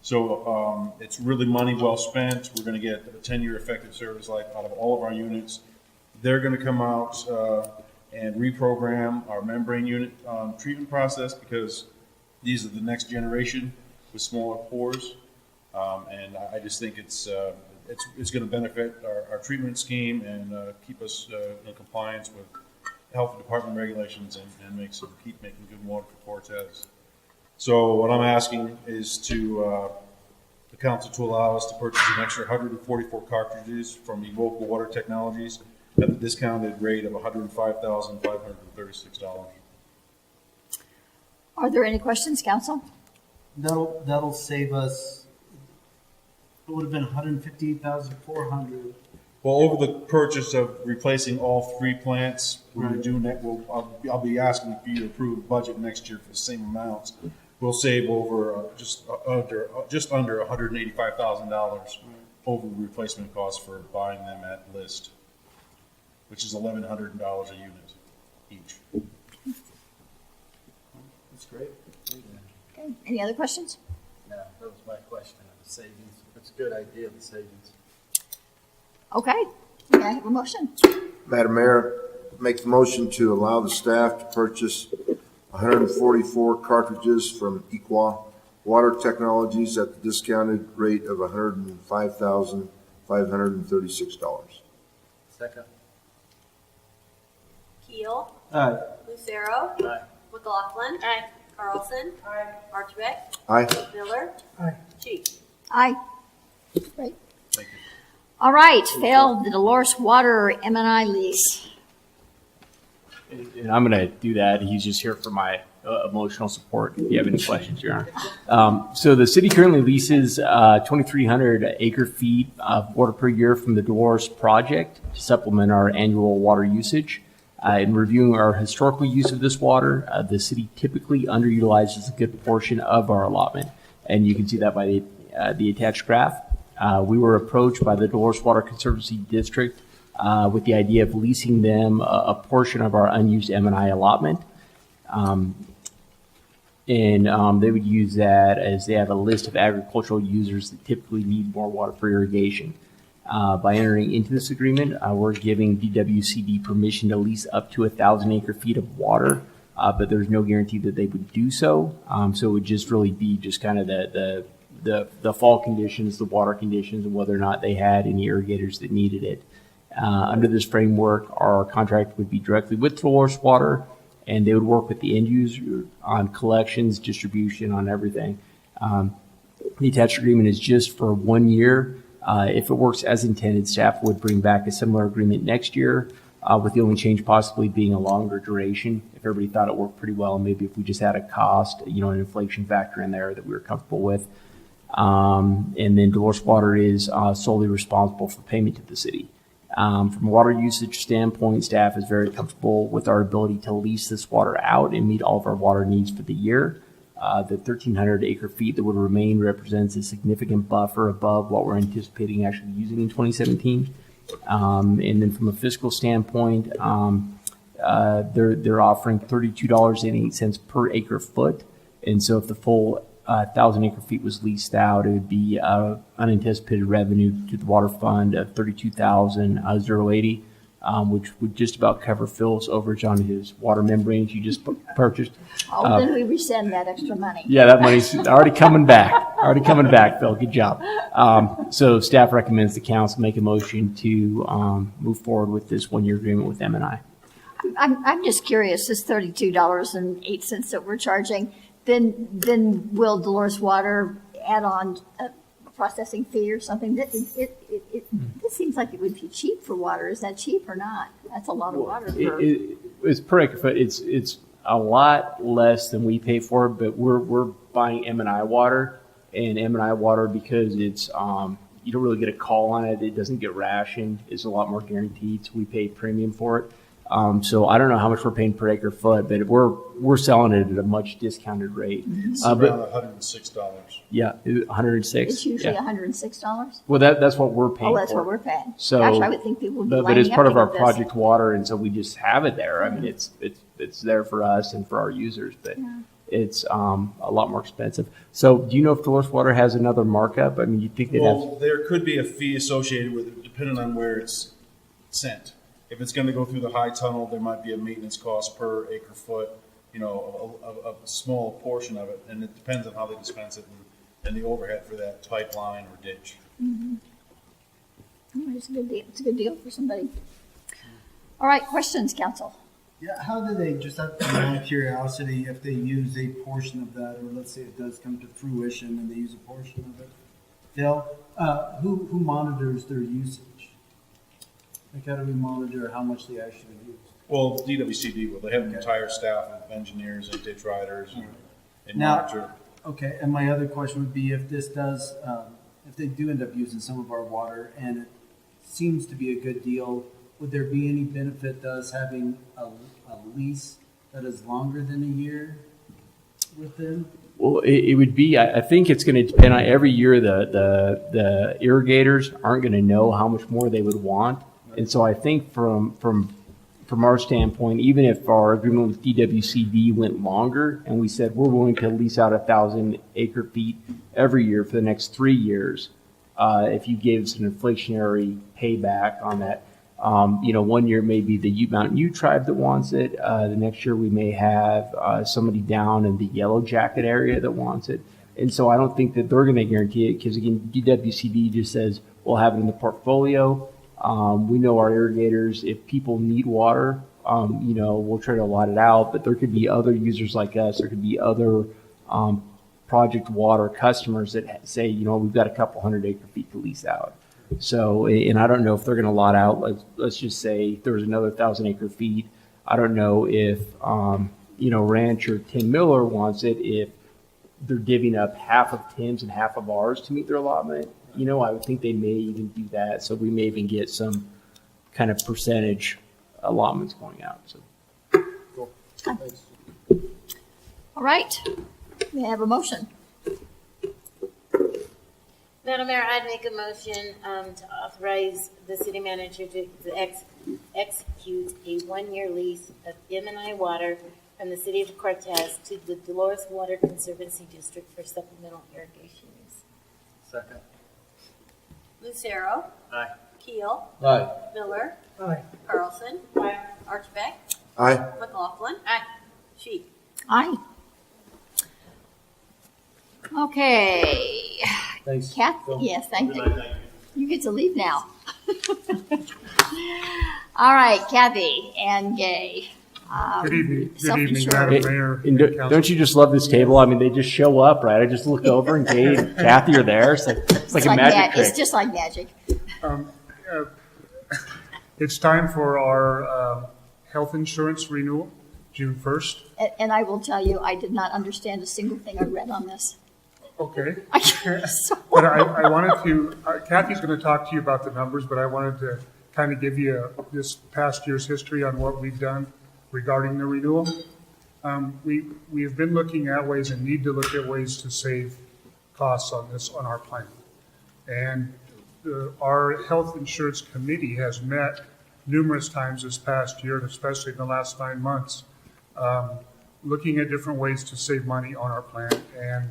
S17: So it's really money well spent. We're going to get a 10-year effective service life out of all of our units. They're going to come out and reprogram our membrane unit treatment process because these are the next generation with smaller pores. And I just think it's it's going to benefit our treatment scheme and keep us in compliance with health department regulations and keep making good water for Cortez. So what I'm asking is to the council to allow us to purchase an extra 144 cartridges from Evoqua Water Technologies at the discounted rate of $105,536.
S1: Are there any questions, council?
S10: That'll save us, it would have been 158,400.
S17: Well, over the purchase of replacing all three plants, we're doing that. I'll be asking for you to approve a budget next year for the same amounts. We'll save over just under $185,000 over replacement costs for buying them at list, which is $1,100 a unit each.
S10: That's great.
S1: Okay, any other questions?
S12: No, that was my question, the savings. It's a good idea, the savings.
S1: Okay, may I have a motion?
S11: Madam Mayor, make the motion to allow the staff to purchase 144 cartridges from Equa Water Technologies at the discounted rate of $105,536.
S12: Second.
S14: Keel.
S10: Aye.
S14: Lucero.
S12: Aye.
S14: McLaughlin.
S3: Aye.
S14: Carlson. Aye. Archibald.
S11: Aye.
S14: Miller.
S10: Aye.
S14: Cheek.
S1: Aye. Great.
S17: Thank you.
S1: All right, Phil, the Dolores Water M&I lease.
S16: And I'm going to do that. He's just here for my emotional support. If you have any questions, Your Honor. So the city currently leases 2,300 acre feet of water per year from the Dolores project to supplement our annual water usage. In reviewing our historical use of this water, the city typically underutilizes a good portion of our allotment. And you can see that by the attached graph. We were approached by the Dolores Water Conservancy District with the idea of leasing them a portion of our unused M&I allotment. They would use that as they have a list of agricultural users that typically need more water for irrigation. By entering into this agreement, we're giving DWCD permission to lease up to 1,000 acre feet of water, but there's no guarantee that they would do so. So it would just really be just kind of the fall conditions, the water conditions, and whether or not they had any irrigators that needed it. Under this framework, our contract would be directly with Dolores Water, and they would work with the end user on collections, distribution, on everything. The attached agreement is just for 1 year. If it works as intended, staff would bring back a similar agreement next year, with the only change possibly being a longer duration. If everybody thought it worked pretty well, and maybe if we just had a cost, an inflation factor in there that we were comfortable with. And then Dolores Water is solely responsible for payment to the city. From a water usage standpoint, staff is very comfortable with our ability to lease this water out and meet all of our water needs for the year. The 1,300 acre feet that would remain represents a significant buffer above what we're anticipating actually using in 2017. And then from a fiscal standpoint, they're offering $32.08 per acre foot. And so if the full 1,000 acre feet was leased out, it would be unanticipated revenue to the water fund of $32,080, which would just about cover Phil's overage on his water membranes you just purchased.
S1: Oh, then we resend that extra money.
S16: Yeah, that money's already coming back. Already coming back, Phil. Good job. So staff recommends the council make a motion to move forward with this 1 year agreement with M&I.
S1: I'm just curious, this $32.08 that we're charging, then will Dolores Water add on a processing fee or something? This seems like it would be cheap for water. Is that cheap or not? That's a lot of water.
S16: It's per acre foot. It's a lot less than we pay for, but we're buying M&I water, and M&I water, because it's you don't really get a call on it. It doesn't get rationed. It's a lot more guaranteed, so we pay premium for it. So I don't know how much we're paying per acre foot, but we're selling it at a much discounted rate.
S17: It's around $106.
S16: Yeah, 106.
S1: It's usually $106.
S16: Well, that's what we're paying.
S1: Oh, that's
S16: for.
S1: what we're paying.
S16: So,
S1: gosh, I would think people would be
S16: but it's
S1: lining
S16: part
S1: up
S16: of
S1: to
S16: our
S1: get this.
S16: project water, and so we just have it there. I mean, it's there for us and for our users, but it's a lot more expensive. So, do you know if Dolores Water has another markup? I mean, you think they'd have?
S17: There could be a fee associated with it, depending on where it's sent. If it's going to go through the high tunnel, there might be a maintenance cost per acre foot, a small portion of it, and it depends on how they dispense it and the overhead for that pipeline or ditch.
S1: Mm-hmm. It's a good deal. It's a good deal for somebody. All right, questions, council?
S18: Yeah, how do they, just out of my curiosity, if they use a portion of that, or let's say it does come to fruition and they use a portion of it, Phil, who monitors their usage? Like, how do we monitor how much they actually use?
S17: Well, DWCD will. They have an entire staff of engineers and ditch riders and
S18: Now-
S17: monitor.
S18: Okay, and my other question would be if this does, if they do end up using some of our water and it seems to be a good deal, would there be any benefit to us having a lease that is longer than a year with them?
S16: Well, it would be, I think it's going to depend on every year, the irrigators aren't going to know how much more they would want. And so I think from our standpoint, even if our agreement with DWCD went longer and we said we're willing to lease out 1,000 acre feet every year for the next 3 years, if you gave us an inflationary payback on that, 1 year may be the Mountain Ute tribe that wants it. The next year we may have somebody down in the Yellow Jacket area that wants it. And so I don't think that they're going to guarantee it because, again, DWCD just says we'll have it in the portfolio. We know our irrigators, if people need water, we'll try to allot it out, but there could be other users like us. There could be other project water customers that say, we've got a couple 100 acre feet to lease out. So, and I don't know if they're going to lot out, let's just say there was another 1,000 acre feet. I don't know if, Rancher Tim Miller wants it, if they're giving up half of Tim's and half of ours to meet their allotment. I would think they may even do that. So we may even get some kind of percentage allotments going out. So.
S10: Cool.
S1: Thanks. All right. We have a motion.
S14: Madam Mayor, I'd make a motion to authorize the city manager to execute a 1-year lease of M&I Water from the city of Cortez to the Dolores Water Conservancy District for supplemental irrigation use.
S12: Second.
S14: Lucero.
S12: Aye.
S14: Keel.
S2: Aye.
S14: Miller.
S5: Aye.
S14: Carlson. Aye. Archbeck.
S11: Aye.
S14: McLaughlin. Aye. Sheik.
S1: Aye. Okay.
S10: Thanks.
S1: Kath,
S10: Phil.
S1: yes, thank you.
S10: Good night, thank
S1: You get to leave now. All right, Kathy and Gay.
S13: Good evening, Madam
S1: Self-insured.
S13: Mayor.
S16: And don't you just love this table? I mean, they just show up, right? I just look over and Kate and Kathy are there. It's like a magic trick.
S1: It's just like magic.
S13: It's time for our health insurance renewal, June 1st.
S1: And I will tell you, I did not understand a single thing I read on this.
S13: Okay.
S1: So-
S13: But I wanted to, Kathy's going to talk to you about the numbers, but I wanted to kind of give you this past year's history on what we've done regarding the renewal. We have been looking at ways and need to look at ways to save costs on our plan. And our health insurance committee has met numerous times this past year, and especially in the last 9 months, looking at different ways to save money on our plan. And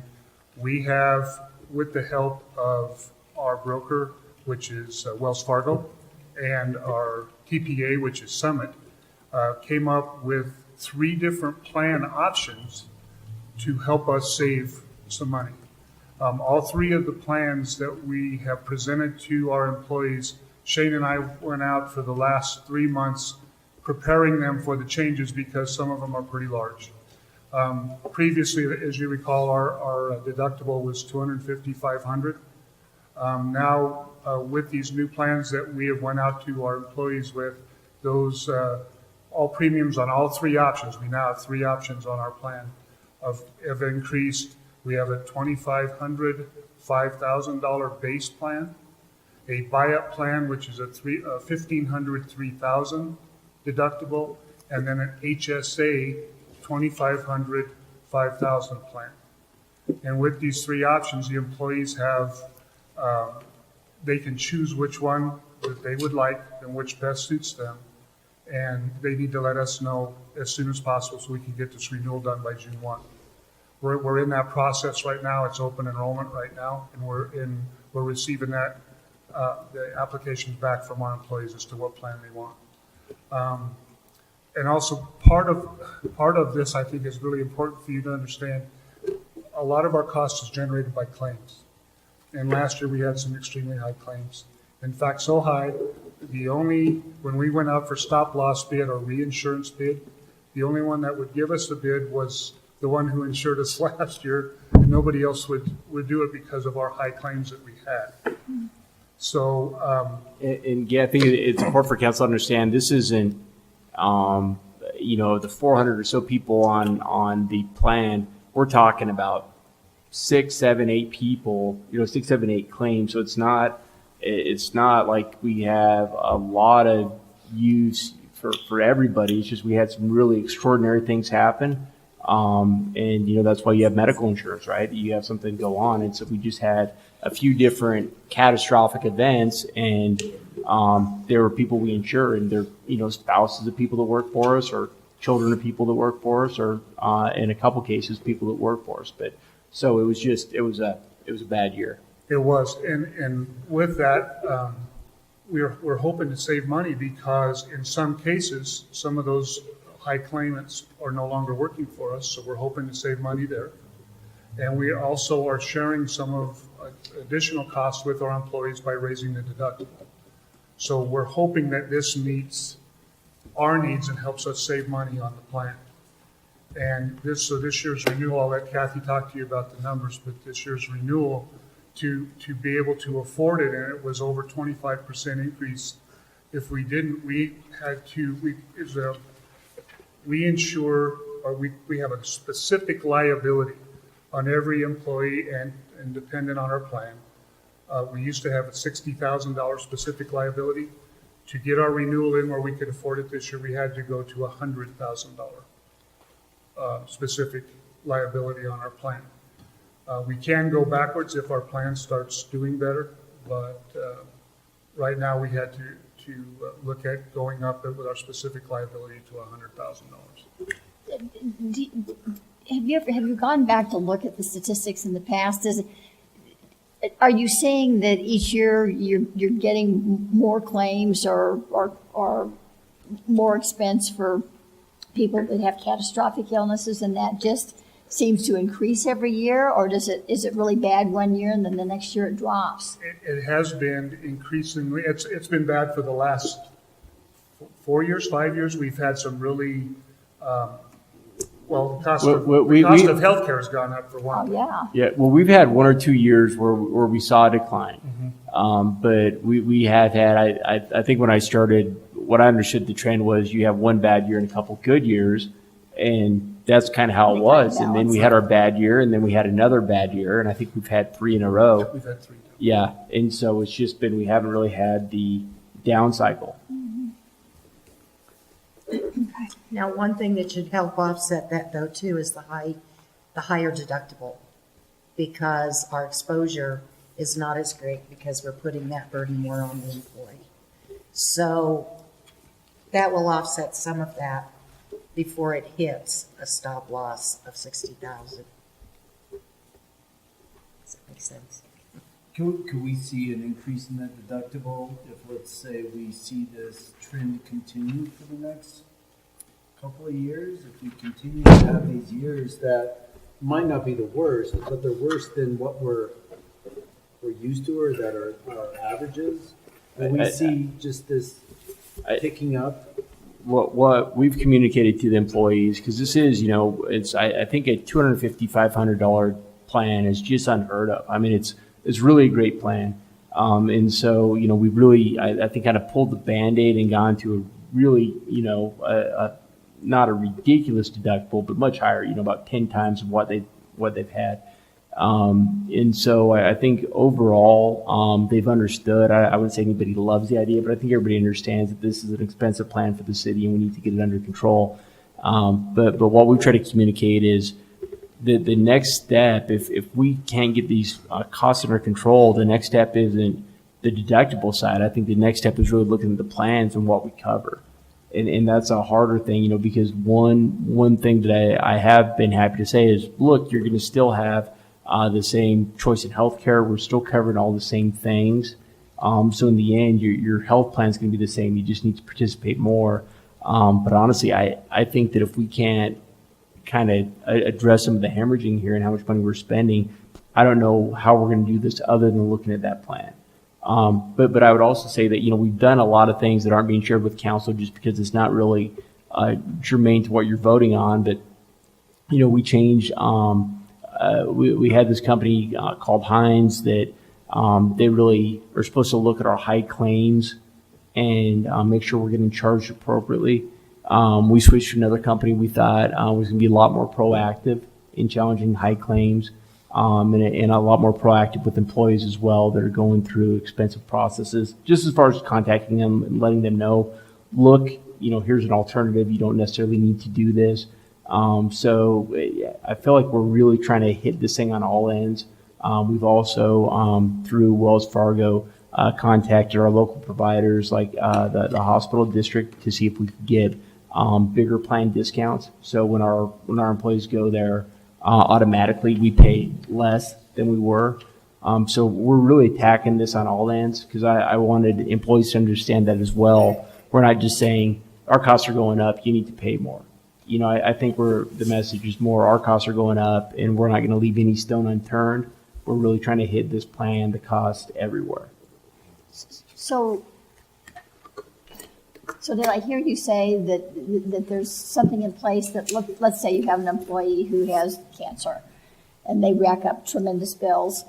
S13: we have, with the help of our broker, which is Wells Fargo, and our TPA, which is Summit, came up with 3 different plan options to help us save some money. All 3 of the plans that we have presented to our employees, Shane and I went out for the last 3 months preparing them for the changes because some of them are pretty large. Previously, as you recall, our deductible was $250,500. Now, with these new plans that we have went out to our employees with, those all premiums on all 3 options, we now have 3 options on our plan have increased. We have a $2,500, $5,000 base plan, a buy-up plan, which is a $1,500, $3,000 deductible, and then an HSA $2,500, $5,000 plan. And with these 3 options, the employees have, they can choose which one that they would like and which best suits them. And they need to let us know as soon as possible so we can get this renewal done by June 1. We're in that process right now. It's open enrollment right now, and we're receiving that the applications back from our employees as to what plan they want. And also part of this, I think, is really important for you to understand. A lot of our cost is generated by claims, and last year we had some extremely high claims. In fact, so high, when we went out for stop loss bid or reinsurance bid, the only one that would give us a bid was the one who insured us last year. Nobody else would do it because of our high claims that we had. So,
S16: And yeah, I think it's important for council to understand, this isn't, the 400 or so people on the plan. We're talking about 6, 7, 8 people, 6, 7, 8 claims. So it's not like we have a lot of use for everybody. It's just we had some really extraordinary things happen. And that's why you have medical insurance, right? You have something go on. And so we just had a few different catastrophic events, and there were people we insure, and they're spouses of people that work for us, or children of people that work for us, or in a couple cases people that work for us. But so it was a bad year.
S13: it was, and with that, we're hoping to save money because in some cases, some of those high claimants are no longer working for us, so we're hoping to save money there. And we also are sharing some of additional costs with our employees by raising the deductible. So we're hoping that this meets our needs and helps us save money on the plan. And this year's renewal, I'll let Kathy talk to you about the numbers, but this year's renewal, to be able to afford it, and it was over 25% increase. If we didn't, we insure, or we have a specific liability on every employee and dependent on our plan. We used to have a $60,000 specific liability. To get our renewal in where we could afford it this year, we had to go to a $100,000 specific liability on our plan. We can go backwards if our plan starts doing better, but right now we had to look at going up with our specific liability to $100,000.
S1: Have you gone back to look at the statistics in the past? Are you saying that each year you're getting more claims or more expense for people that have catastrophic illnesses, and that just seems to increase every year, or is it really bad one year and then the next year it drops?
S13: It has been increasingly. It's been bad for the last 4 years, 5 years. We've had some really the cost of healthcare has gone up for one.
S1: Oh, yeah.
S16: Yeah, well, we've had 1 or 2 years where we saw a decline.
S13: Mm-hmm.
S16: But we have had, I think when I started, what I understood the trend was you have one bad year and a couple good years, and that's kind of how it was. And then we had our bad year, and then we had another bad year, and I think we've had 3 in a row.
S13: We've had 3.
S16: Yeah, and so it's just been, we haven't really had the down cycle.
S19: Now, one thing that should help offset that though too is the higher deductible, because our exposure is not as great because we're putting that burden more on the employee. So that will offset some of that before it hits a stop loss of 60,000. Does that make sense?
S18: Could we see an increase in that deductible if, let's say, we see this trend continue for the next couple of years? If we continue to have these years that might not be the worst, but they're worse than what we're used to, or that are our averages, and we see just this picking up.
S16: What we've communicated to the employees, because this is, it's I think a $250, $500 plan is just unheard of. I mean, it's really a great plan. And so, we really, I think, kind of pulled the Band-Aid and gone to a really, not a ridiculous deductible, but much higher, about 10 times what they've had. And so I think overall, they've understood. I wouldn't say anybody loves the idea, but I think everybody understands that this is an expensive plan for the city and we need to get it under control. But what we try to communicate is the next step, if we can't get these costs under control, the next step isn't the deductible side. I think the next step is really looking at the plans and what we cover. And that's a harder thing, because one thing that I have been happy to say is, look, you're going to still have the same choice in healthcare. We're still covering all the same things. So in the end, your health plan is going to be the same. You just need to participate more. But honestly, I think that if we can't kind of address some of the hemorrhaging here and how much money we're spending, I don't know how we're going to do this other than looking at that plan. But I would also say that, we've done a lot of things that aren't being shared with council just because it's not really germane to what you're voting on. But, we changed, we had this company called Hines that they really are supposed to look at our high claims and make sure we're getting charged appropriately. We switched to another company we thought was going to be a lot more proactive in challenging high claims. And a lot more proactive with employees as well that are going through expensive processes, just as far as contacting them and letting them know, look, here's an alternative. You don't necessarily need to do this. So I feel like we're really trying to hit this thing on all ends. We've also, through Wells Fargo, contacted our local providers like the hospital district to see if we could get bigger plan discounts. So when our employees go there, automatically we pay less than we were. So we're really attacking this on all ends because I wanted employees to understand that as well. We're not just saying our costs are going up, you need to pay more. I think the message is more our costs are going up and we're not going to leave any stone unturned. We're really trying to hit this plan, the cost everywhere.
S1: So did I hear you say that there's something in place that, let's say you have an employee who has cancer and they rack up tremendous bills.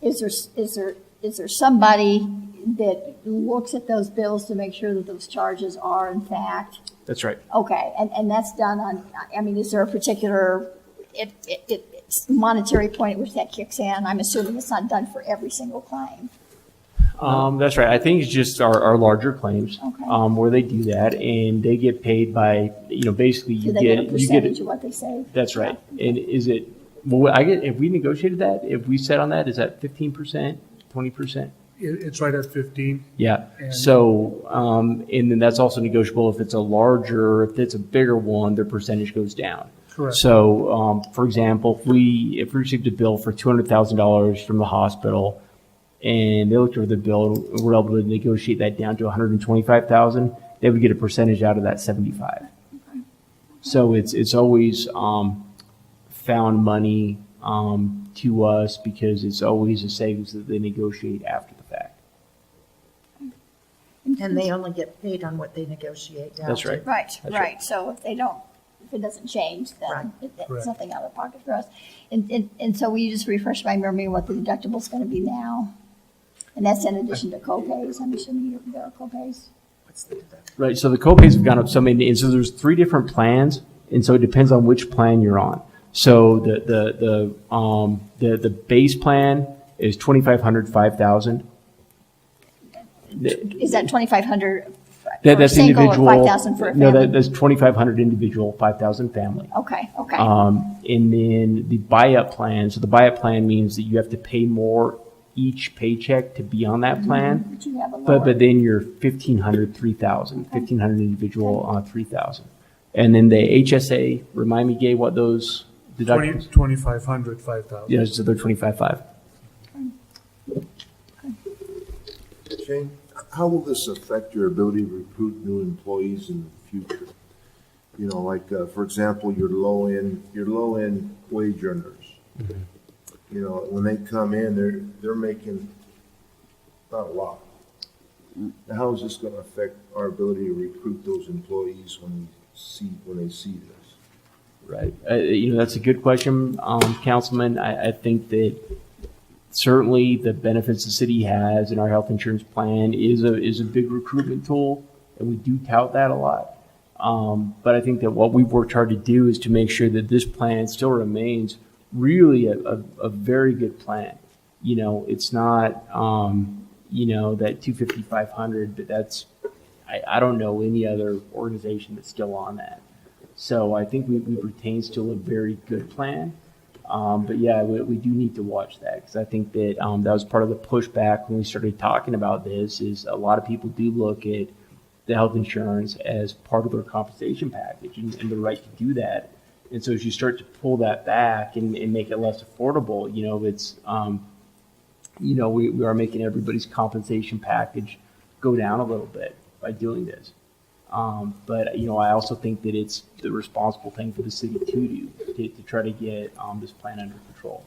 S1: Is there somebody that looks at those bills to make sure that those charges are in fact?
S16: That's right.
S1: Okay, and that's done on, is there a particular monetary point at which that kicks in? I'm assuming it's not done for every single claim.
S16: That's right. I think it's just our larger claims,
S1: Okay.
S16: Where they do that and they get paid by, basically
S1: Do
S16: you
S1: they
S16: get
S1: get a percentage of what they save?
S16: That's right. And is it, if we negotiated that, if we set on that, is that 15%, 20%?
S13: It's right at 15.
S16: Yeah.
S13: And-
S16: So, and then that's also negotiable if it's if it's a bigger one, their percentage goes down.
S13: Correct.
S16: So, for example, if we received a bill for $200,000 from the hospital and they looked over the bill and were able to negotiate that down to $125,000, they would get a percentage out of that 75.
S1: Okay.
S16: So it's always found money to us because it's always a savings that they negotiate after the fact.
S19: And they only get paid on what they negotiate down
S16: That's
S19: to.
S16: right.
S1: Right,
S16: That's
S1: right. So if it doesn't change, then it's
S13: Correct.
S1: nothing out of pocket for us. And so will you just refresh my memory what the deductible's going to be now? And that's in addition to co-pays. I'm assuming there are co-pays.
S16: Right. So the co-pays have gone up so many, and so there's 3 different plans, and so it depends on which plan you're on. So the base plan is $2,500, $5,000.
S1: Is that 2,500
S16: That's
S1: single
S16: individual.
S1: or 5,000 for a
S16: No,
S1: family?
S16: that's 2,500 individual, 5,000 family.
S1: Okay, okay.
S16: And then the buy-up plan. So the buy-up plan means that you have to pay more each paycheck to be on that plan.
S1: But you have a lower.
S16: But then you're 1,500, 3,000, 1,500 individual, 3,000. And then the HSA, remind me, Gabe, what those deductibles?
S13: 2,500, 5,000.
S16: Yeah, so they're 25.5.
S11: Shane, how will this affect your ability to recruit new employees in the future? For example, your low-end wage earners. When they come in, they're making not a lot. Now, how is this going to affect our ability to recruit those employees when they see this?
S16: Right. That's a good question, Councilman. I think that certainly the benefits the city has in our health insurance plan is a big recruitment tool, and we do tout that a lot. But I think that what we've worked hard to do is to make sure that this plan still remains really a very good plan. It's not, that 250, 500, but that's, I don't know any other organization that's still on that. So I think we've retained still a very good plan. But yeah, we do need to watch that because I think that that was part of the pushback when we started talking about this is a lot of people do look at the health insurance as part of their compensation package and the right to do that. And so as you start to pull that back and make it less affordable, it's, we are making everybody's compensation package go down a little bit by doing this. But I also think that it's the responsible thing for the city to do to try to get this plan under control.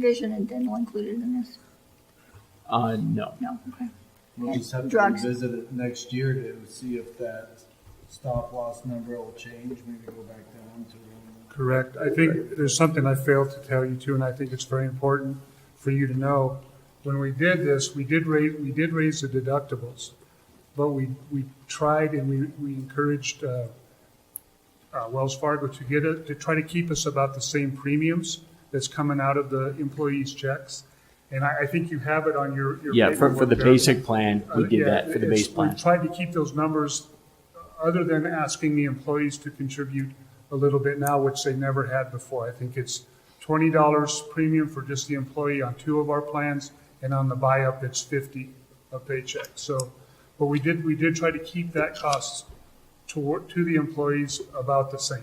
S1: vision and dental included in this?
S16: No.
S1: No, okay.
S18: We'll just have to
S1: Drugs.
S18: revisit it next year to see if that stop loss number will change, maybe go back down to.
S13: Correct. I think there's something I failed to tell you too, and I think it's very important for you to know. When we did this, we did raise the deductibles, but we tried and we encouraged Wells Fargo to try to keep us about the same premiums that's coming out of the employees' checks. And I think you have it on your
S16: Yeah, for the
S13: paperwork
S16: basic plan, we did
S13: yeah,
S16: that for the base plan.
S13: We tried to keep those numbers, other than asking the employees to contribute a little bit now, which they never had before. I think it's $20 premium for just the employee on 2 of our plans, and on the buy-up, it's $50 a paycheck. So, but we did try to keep that cost to the employees about the same.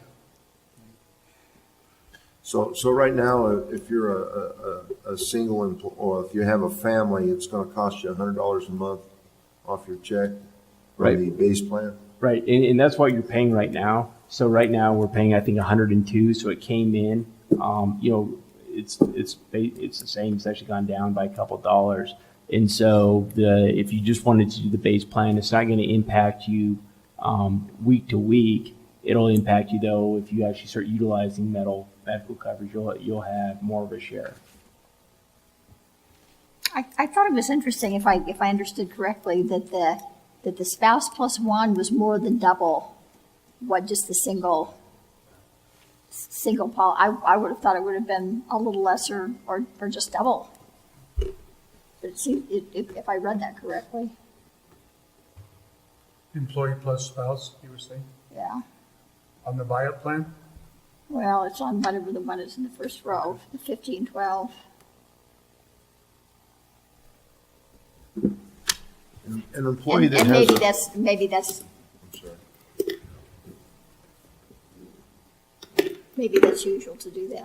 S11: So right now, if you're a single or if you have a family, it's gonna cost you $100 a month off your check
S16: Right.
S11: on the base plan?
S16: Right, and that's what you're paying right now. So right now, we're paying, I think, 102, so it came in, it's the same, it's actually gone down by a couple dollars. And so if you just wanted to do the base plan, it's not gonna impact you, week to week. It'll impact you though, if you actually start utilizing medical coverage, you'll have more of a share.
S1: I thought it was interesting, if I understood correctly, that the spouse plus one was more than double what just the single I would have thought it would have been a little lesser or just double. But it seemed, if I read that correctly,
S13: Employee plus spouse, you were saying,
S1: yeah.
S13: on the buy-up plan?
S1: Well, it's on whatever the one is in the first row, the 1512.
S11: An employee
S1: And
S11: that has
S1: maybe that's maybe that's usual to do that.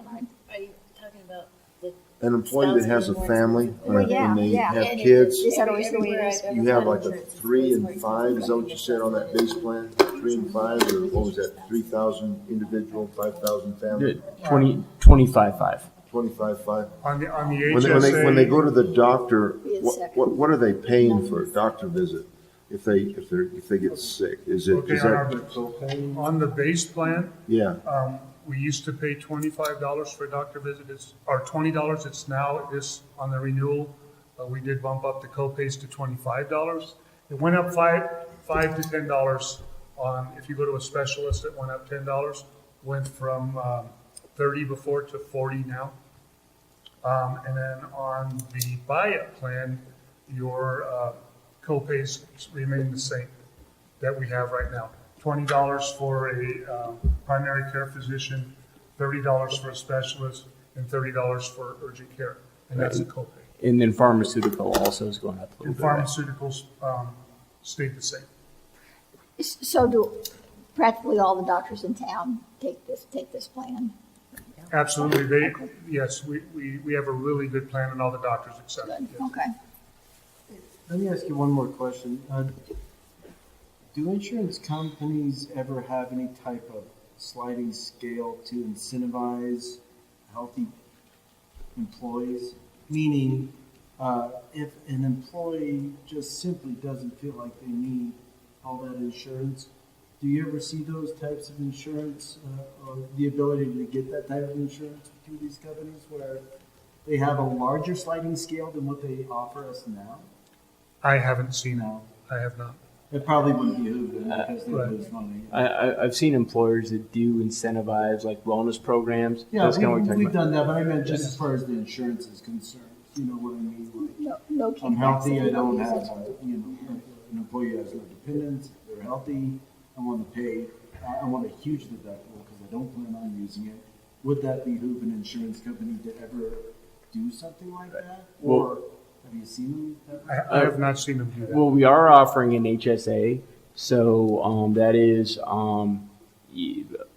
S14: Are you talking about the?
S11: an employee that has a family
S1: Well, yeah,
S11: and they
S1: yeah.
S11: have kids,
S1: Is that always the way it is?
S11: you have like a 3 and 5, is that what you said on that base plan? 3 and 5, or what was that, 3,000 individual, 5,000 family?
S16: 25.5.
S11: 25.5?
S13: On the
S11: When they
S13: HSA,
S11: go to the doctor, what are they paying for a doctor visit if they get sick? Is
S13: okay,
S11: that,
S13: on the base plan,
S11: yeah,
S13: we used to pay $25 for a doctor visit, or $20, it's now, on the renewal, we did bump up the co-pays to $25. It went up $5 to $10 on, if you go to a specialist, it went up $10, went from 30 before to 40 now. And then on the buy-up plan, your co-pays remain the same that we have right now. $20 for a primary care physician, $30 for a specialist, and $30 for urgent care, and that's a copay.
S16: And then pharmaceutical also is going up a little
S13: And
S16: bit. right?
S13: pharmaceuticals stayed the same.
S1: So do practically all the doctors in town take this plan?
S13: Absolutely, yes, we have a really good plan, and all the doctors accept it. yes.
S1: Okay.
S18: Let me ask you one more question. Do insurance companies ever have any type of sliding scale to incentivize healthy employees? Meaning, if an employee just simply doesn't feel like they need all that insurance, do you ever see those types of insurance, or the ability to get that type of insurance through these companies where they have a larger sliding scale than what they offer us now?
S13: I haven't seen it. I have not.
S18: It probably wouldn't behoove them because they
S13: Right.
S18: lose money.
S16: I've seen employers that do incentivize like wellness programs.
S18: Yeah,
S16: That's kinda what you're
S18: we've
S16: talking about.
S18: done that, but I meant just as far as the insurance is concerned. You know what I mean? Like,
S1: No
S18: I'm healthy, I don't
S1: kickbacks.
S18: have, an employee has no dependents, they're healthy, I want to pay, I want a huge deductible because I don't plan on using it. Would that behoove an insurance company to ever do something like that?
S16: Well-
S18: Or have you seen them?
S13: I have not seen them do that.
S16: Well, we are offering an HSA, so that is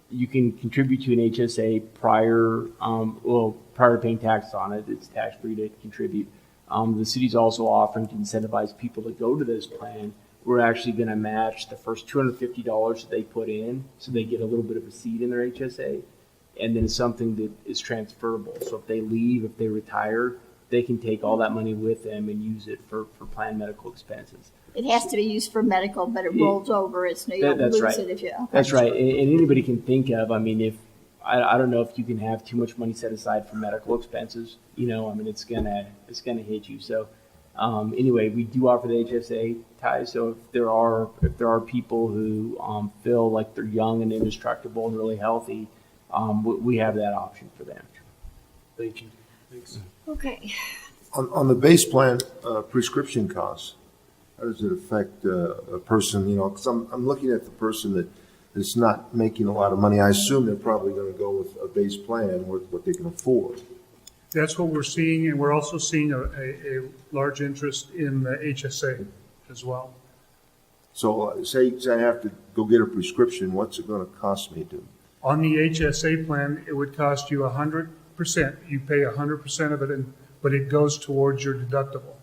S16: you can contribute to an HSA prior to paying tax on it. It's tax free to contribute. The city's also offering to incentivize people to go to this plan. We're actually going to match the first $250 that they put in, so they get a little bit of a seed in their HSA. and then something that is transferable. So if they leave, if they retire, they can take all that money with them and use it for planned medical expenses.
S1: It has to be used for medical, but it rolls over. It's, you don't
S16: That's
S1: lose
S16: right.
S1: it if you. Okay.
S16: That's right. And anybody can think of, I mean, if, I don't know if you can have too much money set aside for medical expenses, you know, I mean, it's gonna hit you. So, anyway, we do offer the HSA ties. So if there are people who, feel like they're young and indestructible and really healthy, we have that option for them.
S9: Thank you. Thanks.
S1: Okay.
S11: On the base plan, prescription costs, how does it affect a person, you know, because I'm looking at the person that is not making a lot of money. I assume they're probably going to go with a base plan with what they can afford.
S13: That's what we're seeing, and we're also seeing a large interest in the HSA as well.
S11: So say I have to go get a prescription, what's it going to cost me to?
S13: On the HSA plan, it would cost you 100%. You pay 100% of it, but it goes towards your deductible.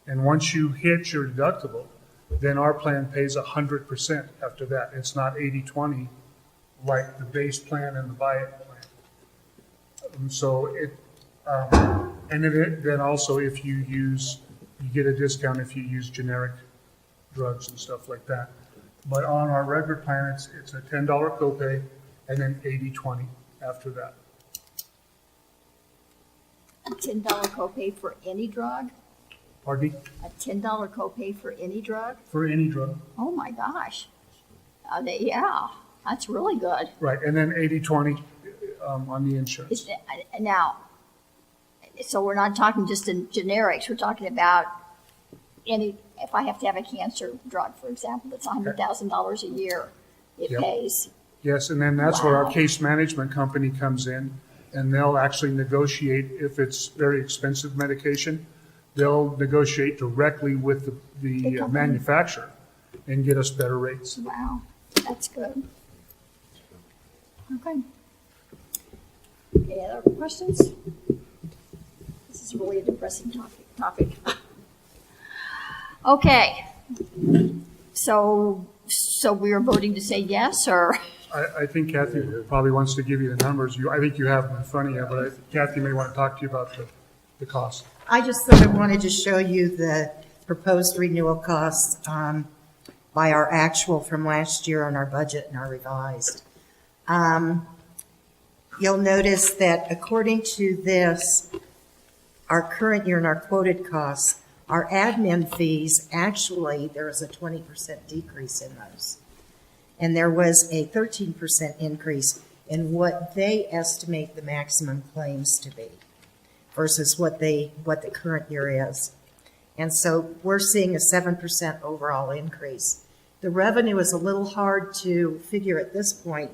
S13: And once you hit your deductible, then our plan pays 100% after that. It's not 80-20 like the base plan and the buy-it plan. So it, and then also if you get a discount if you use generic drugs and stuff like that. But on our regular plan, it's a $10 copay and then 80-20 after that.
S1: A $10 copay for any drug?
S13: Pardon me?
S1: A $10 copay for any drug?
S13: For any drug.
S1: Oh my gosh. Yeah, that's really good.
S13: Right, and then 80-20 on the insurance.
S1: Now, so we're not talking just in generics, we're talking about if I have to have a cancer drug, for example, that's $100,000 a year, it
S13: Yep.
S1: pays.
S13: Yes, and then that's where our
S1: Wow.
S13: case management company comes in, and they'll actually negotiate, if it's very expensive medication, they'll negotiate directly with the
S1: company.
S13: manufacturer and get us better rates.
S1: Wow, that's good. Okay. Any other questions? This is really a depressing topic. Okay. So we are voting to say yes, or?
S13: I think Kathy probably wants to give you the numbers. I think you have them in front of you, but Kathy may want to talk to you about the cost.
S19: I just thought I wanted to show you the proposed renewal costs by our actual from last year on our budget and our revised. You'll notice that according to this, our current year and our quoted costs, our admin fees, actually, there was a 20% decrease in those. And there was a 13% increase in what they estimate the maximum claims to be versus what the current year is. And so we're seeing a 7% overall increase. The revenue is a little hard to figure at this point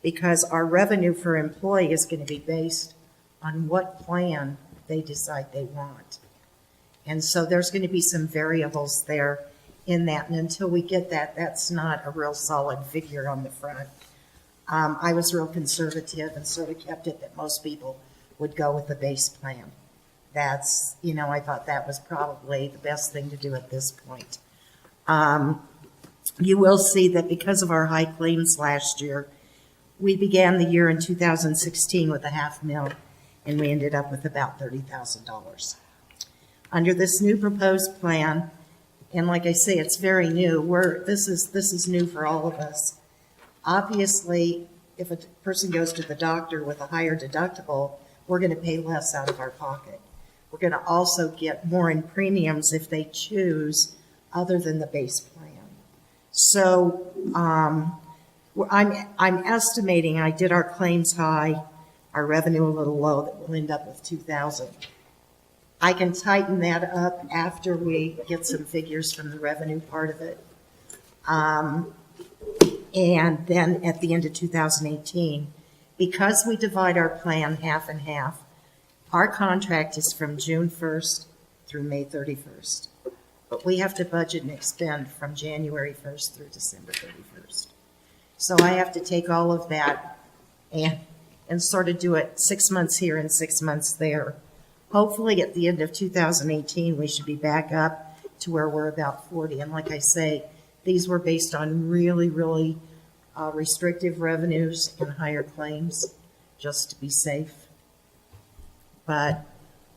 S19: because our revenue for employee is going to be based on what plan they decide they want. And so there's going to be some variables there in that. And until we get that, that's not a real solid figure on the front. I was real conservative and sort of kept it that most people would go with the base plan. That's, I thought that was probably the best thing to do at this point. You will see that because of our high claims last year, we began the year in 2016 with $500,000, and we ended up with about $30,000. Under this new proposed plan, and like I say, it's very new. This is new for all of us. Obviously, if a person goes to the doctor with a higher deductible, we're going to pay less out of our pocket. We're going to also get more in premiums if they choose other than the base plan. So I'm estimating, I did our claims high, our revenue a little low, that we'll end up with 2,000. I can tighten that up after we get some figures from the revenue part of it. And then at the end of 2018, because we divide our plan half and half, our contract is from June 1st through May 31st. But we have to budget and expend from January 1st through December 31st. So I have to take all of that and sort of do it 6 months here and 6 months there. Hopefully at the end of 2018, we should be back up to where we're about 40. And like I say, these were based on really, really restrictive revenues and higher claims. just to be safe. But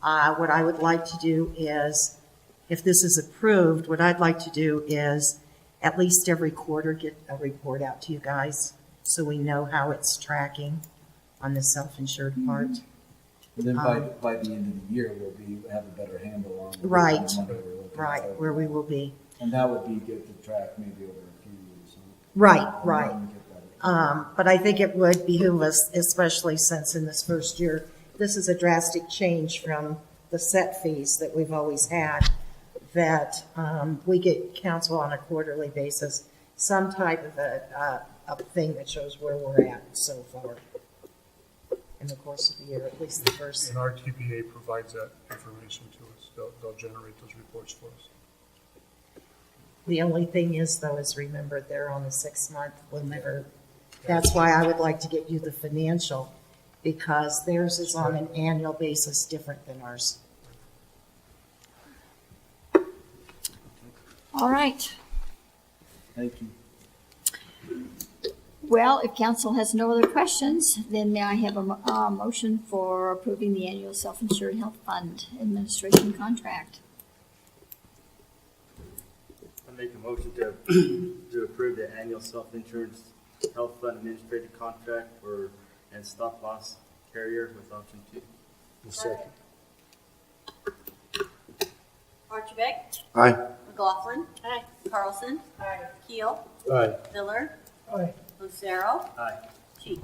S19: what I would like to do is, if this is approved, what I'd like to do is at least every quarter get a report out to you guys so we know how it's tracking on the self-insured part.
S18: And then by the end of the year, we'll have a better handle on.
S19: Right,
S18: on the money we're looking
S19: right,
S18: at.
S19: where we will be.
S18: And that would be good to track maybe over a few years. Huh?
S19: Right, right.
S18: And then get that.
S19: But I think it would behoove us, especially since in this first year, this is a drastic change from the set fees that we've always had, that we get counsel on a quarterly basis, some type of a thing that shows where we're at so far in the course of the year, at least the first.
S20: And our TPA provides that information to us. They'll generate those reports for us.
S19: The only thing is, though, is remember they're on the 6 month. We'll never. That's why I would like to get you the financial, because theirs is on an annual basis, different than ours.
S1: All right.
S18: Thank you.
S1: Well, if council has no other questions, then may I have a motion for approving the annual self-insured health fund administration contract?
S12: I make a motion to approve the annual self-insurance health fund administrative contract for and stop loss carrier with option 2.
S18: Second.
S11: Archibald.
S14: Aye.
S11: McLaughlin.
S14: Aye.
S11: Carlson. Aye. Keel.
S18: Aye.
S11: Miller.
S18: Aye.
S11: Lucero.
S12: Aye.
S11: Cheek.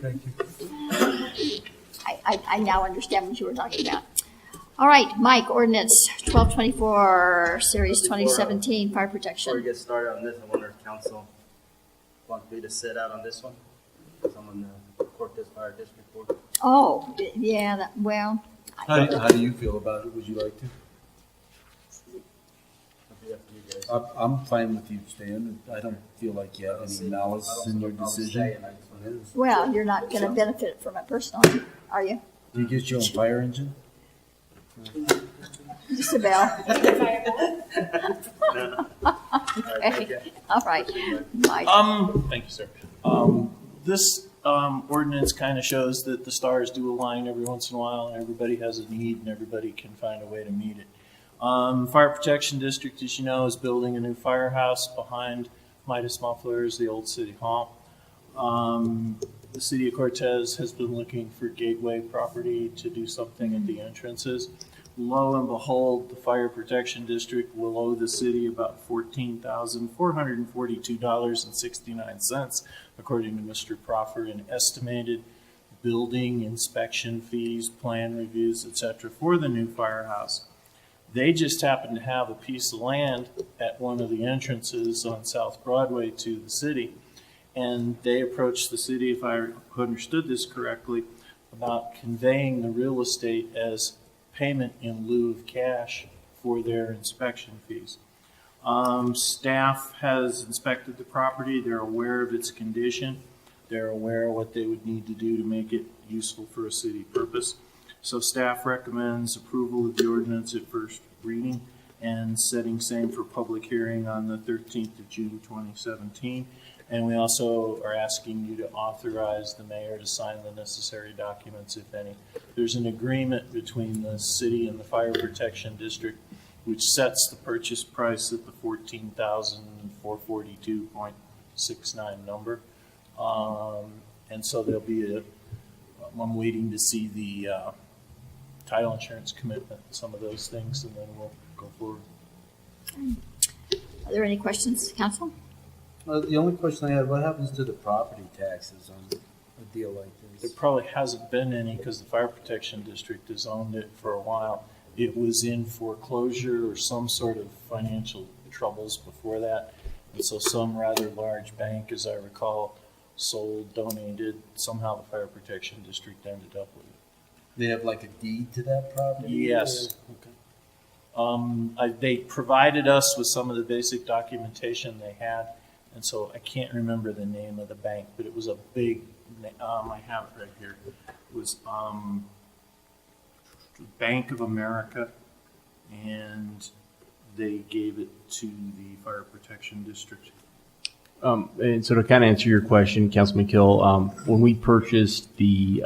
S20: Thank you.
S1: I now understand what you were talking about. All right, Mike, ordinance 1224, series 2017, fire
S12: Before we
S1: protection.
S12: get started on this, I wonder if council wants me to sit out on this one? Because I'm on the Cortez Fire District Board.
S1: Oh, yeah, well,
S9: How do you feel about it? Would you like to?
S12: It'll be up to you guys.
S9: I'm fine with you staying. I don't feel like you have any malice in your decision.
S1: well, you're not going to benefit from it personally, are you?
S9: Do you get your own fire engine?
S1: Just a bell. Okay, all right, Mike.
S10: Thank you, sir. This ordinance kind of shows that the stars do align every once in a while, and everybody has a need, and everybody can find a way to meet it. Fire Protection District, as you know, is building a new firehouse behind Midas Mufflers, the old city hall. The city of Cortez has been looking for gateway property to do something at the entrances. Lo and behold, the Fire Protection District will owe the city about $14,442.69, according to Mr. Proffer, in estimated building inspection fees, plan reviews, etc., for the new firehouse. They just happen to have a piece of land at one of the entrances on South Broadway to the city. And they approached the city, if I understood this correctly, about conveying the real estate as payment in lieu of cash for their inspection fees. Staff has inspected the property. They're aware of its condition. They're aware of what they would need to do to make it useful for a city purpose. So staff recommends approval of the ordinance at first reading and setting same for public hearing on the 13th of June, 2017. And we also are asking you to authorize the mayor to sign the necessary documents, if any. There's an agreement between the city and the Fire Protection District, which sets the purchase price at the $14,442.69 number. And so there'll be I'm waiting to see the title insurance commitment, some of those things, and then we'll go forward.
S1: Are there any questions, council?
S18: The only question I had, what happens to the property taxes on a deal like this?
S10: There probably hasn't been any because the Fire Protection District has owned it for a while. It was in foreclosure or some sort of financial troubles before that. And so some rather large bank, as I recall, sold, donated. Somehow the Fire Protection District ended up with it.
S18: They have like a deed to that property?
S10: Yes.
S18: Okay.
S10: They provided us with some of the basic documentation they had, and so I can't remember the name of the bank, but it was a big, I have it right here. It was Bank of America, and they gave it to the Fire Protection District.
S16: And so to kind of answer your question, Councilman Kill, when we purchased the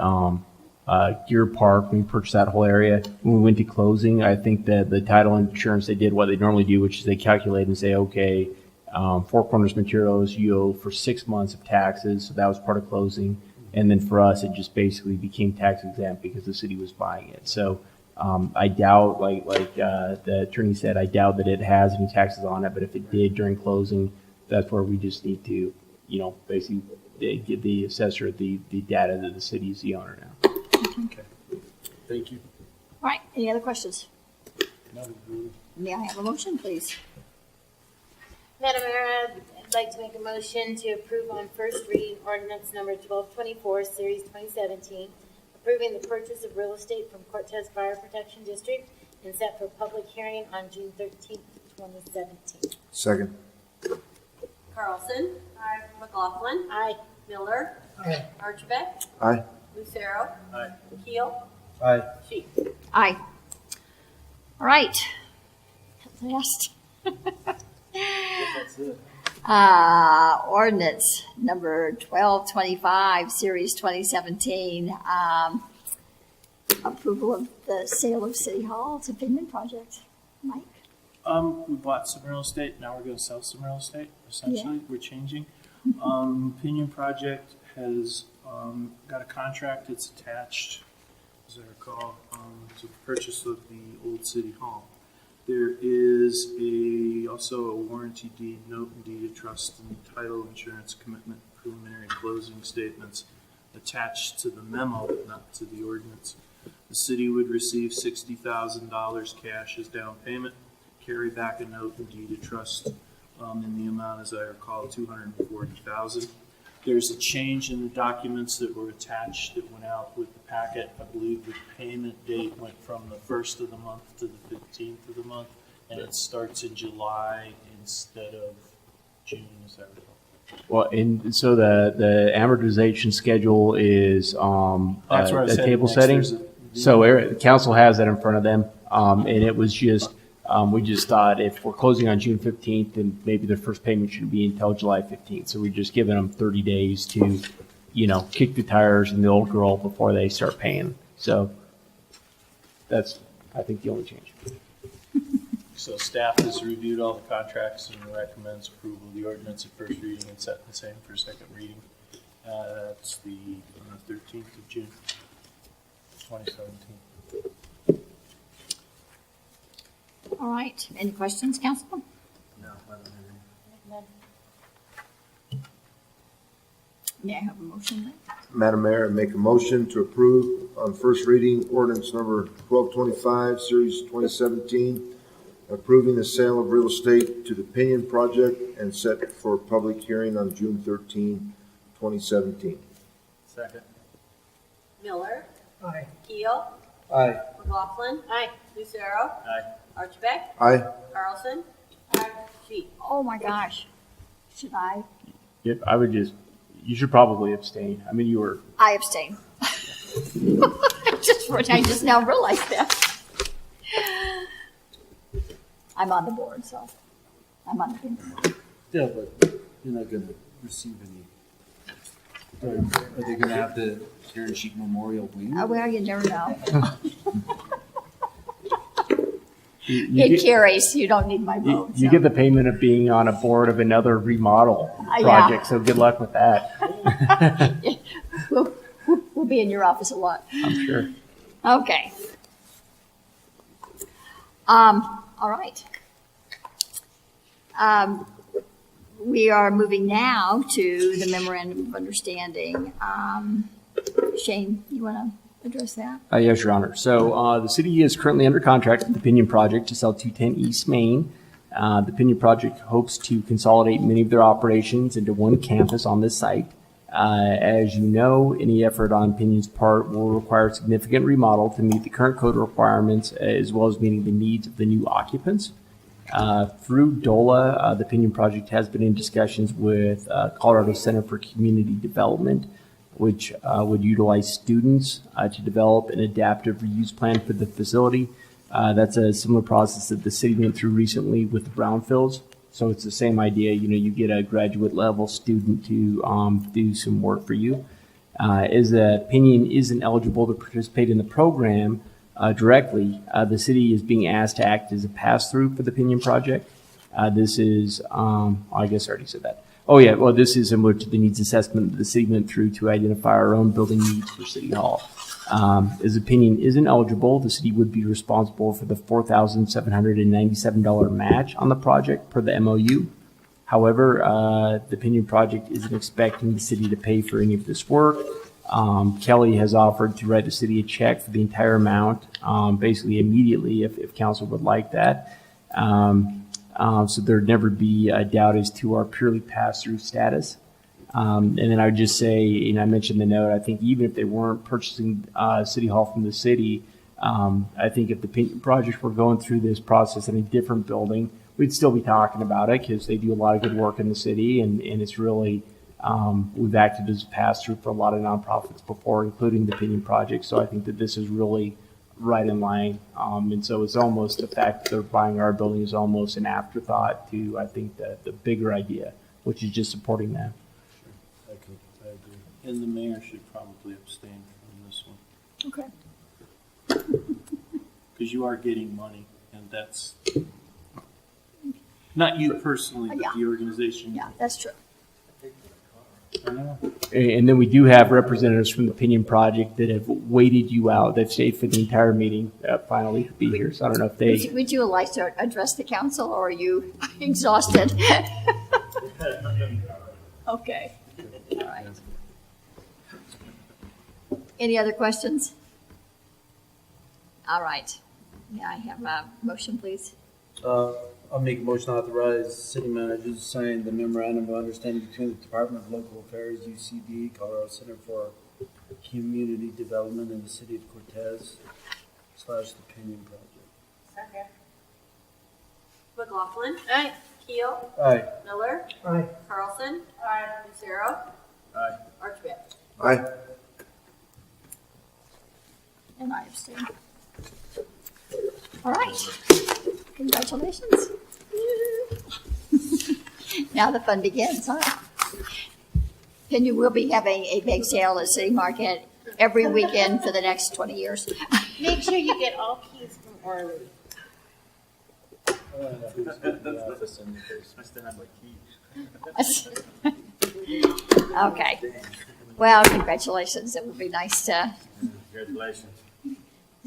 S16: Gear Park, when we purchased that whole area, when we went to closing, I think that the title insurance, they did what they normally do, which is they calculate and say, okay, Four Corners Materials, you owe for 6 months of taxes, so that was part of closing. And then for us, it just basically became tax exempt because the city was buying it. So I doubt, like the attorney said, I doubt that it has any taxes on it, but if it did during closing, that's where we just need to, basically give the assessor the data that the city is the owner now.
S10: Okay. Thank you.
S1: All right, any other questions?
S10: Not really.
S1: May I have a motion, please?
S14: Madam Mayor, I'd like to make a motion to approve on first reading ordinance number 1224, Series 2017, approving the purchase of real estate from Cortez Fire Protection District and set for public hearing on June 13th, 2017.
S11: Second.
S21: Carlson. Aye. McLaughlin.
S14: Aye.
S21: Miller.
S14: Aye.
S21: Archbeck.
S11: Aye.
S21: Lucero.
S10: Aye.
S21: Keel.
S18: Aye.
S21: Sheep.
S1: Aye. All right. Last.
S10: That's it.
S1: Ordinance number 1225, Series 2017, approval of the sale of City Hall to Pinman Project. Mike?
S10: We bought some real estate, now we're gonna sell some real estate, essentially, we're changing. Pinion Project has, got a contract, it's attached, as I recall, to purchase of the old City Hall. There is also a warranty deed, note and deed of trust, and title insurance commitment, preliminary closing statements attached to the memo, but not to the ordinance. The city would receive $60,000 cash as down payment, carry back a note and deed of trust in the amount, as I recall, $240,000. There's a change in the documents that were attached that went out with the packet. I believe the payment date went from the 1st of the month to the 15th of the month, and it starts in July instead of June, as I recall.
S16: Well, and so the amortization schedule is
S10: That's where I
S16: a
S10: was heading
S16: table
S10: next.
S16: setting.
S10: There's
S16: So the council has that in front of them, and it was just, we just thought if we're closing on June 15th, then maybe their first payment shouldn't be until July 15th. So we're just giving them 30 days to, kick the tires in the old girl before they start paying. So that's, I think, the only change.
S10: So staff has reviewed all the contracts and recommends approval of the ordinance at first reading and set the same for second reading. That's the 13th of June, 2017.
S1: All right, any questions, Councilman?
S10: No, I don't have any.
S1: May I have a motion then?
S11: Madam Mayor, I make a motion to approve on first reading ordinance number 1225, Series 2017, approving the sale of real estate to the Pinion Project and set for public hearing on June 13, 2017.
S10: Second.
S21: Miller.
S18: Aye.
S21: Keel.
S18: Aye.
S21: McLaughlin. Aye. Lucero.
S10: Aye.
S21: Archbeck.
S11: Aye.
S21: Carlson. Aye. Sheep.
S1: Oh, my gosh. Should I?
S16: Yep, you should probably abstain. I mean, you were.
S1: I abstain. I just now realized that. I'm on the board, so I'm on the board.
S18: Yeah, but you're not gonna receive any. Are they gonna have the Karen Sheep Memorial wing?
S1: Well, you never know.
S16: You
S1: It
S16: get-
S1: carries. You don't need my vote.
S16: You
S1: so.
S16: get the payment of being on a board of another remodel
S1: Yeah.
S16: project, so good luck with that.
S1: We'll be in your office a lot.
S16: I'm sure.
S1: Okay. All right. We are moving now to the memorandum of understanding. Shane, you want to address that?
S16: Yes, Your Honor. So the city is currently under contract with the Pinion Project to sell 210 East Main. The Pinion Project hopes to consolidate many of their operations into one campus on this site. As you know, any effort on Pinion's part will require significant remodel to meet the current code requirements as well as meeting the needs of the new occupants. Through DOLA, the Pinion project has been in discussions with Colorado Center for Community Development, which would utilize students to develop an adaptive reuse plan for the facility. That's a similar process that the city went through recently with the brownfields. So it's the same idea. You get a graduate level student to do some work for you. As Pinion isn't eligible to participate in the program directly, the city is being asked to act as a pass-through for the Pinion project. This is, I guess I already said that. Oh yeah, well this is similar to the needs assessment that the city went through to identify our own building needs for City Hall. As Pinion isn't eligible, the city would be responsible for the $4,797 match on the project per the MOU. However, the Pinion project isn't expecting the city to pay for any of this work. Kelly has offered to write the city a check for the entire amount, basically immediately if council would like that. So there'd never be a doubt as to our purely pass-through status. And then I would just say, I mentioned the note, I think even if they weren't purchasing City Hall from the city, I think if the Pinion project were going through this process in a different building, we'd still be talking about it because they do a lot of good work in the city, and it's really, we've acted as a pass-through for a lot of nonprofits before, including the Pinion project. So I think that this is really right in line. And so it's almost the fact that they're buying our building is almost an afterthought to, I think, the bigger idea, which is just supporting them.
S10: I agree. And the mayor should probably abstain from this one.
S1: Okay.
S10: Because you are getting money, and that's not you personally, but the organization.
S1: Yeah, that's true.
S16: And then we do have representatives from the Pinion project that have waited you out. They've stayed for the entire meeting, finally to be here. So I don't know if they.
S1: Would you like to address the council, or are you exhausted? Okay. All right. Any other questions? All right. May I have a motion, please?
S18: I'll make a motion to authorize city manager to sign the memorandum of understanding between the Department of Local Affairs, UCD, Colorado Center for Community Development, and the City of Cortez / the Pinion Project.
S21: Second. McLaughlin. Aye. Keel.
S18: Aye.
S21: Miller.
S18: Aye.
S21: Carlson. Aye. Lucero.
S10: Aye.
S21: Archibald.
S11: Aye.
S1: And I abstain. All right. Congratulations. Now the fun begins, huh? Pinion will be having a big sale at City Market every weekend for the next 20 years.
S14: Make sure you get all keys from Orly.
S10: I still have my key.
S1: Okay. Well, congratulations. It would be nice to.
S12: Congratulations.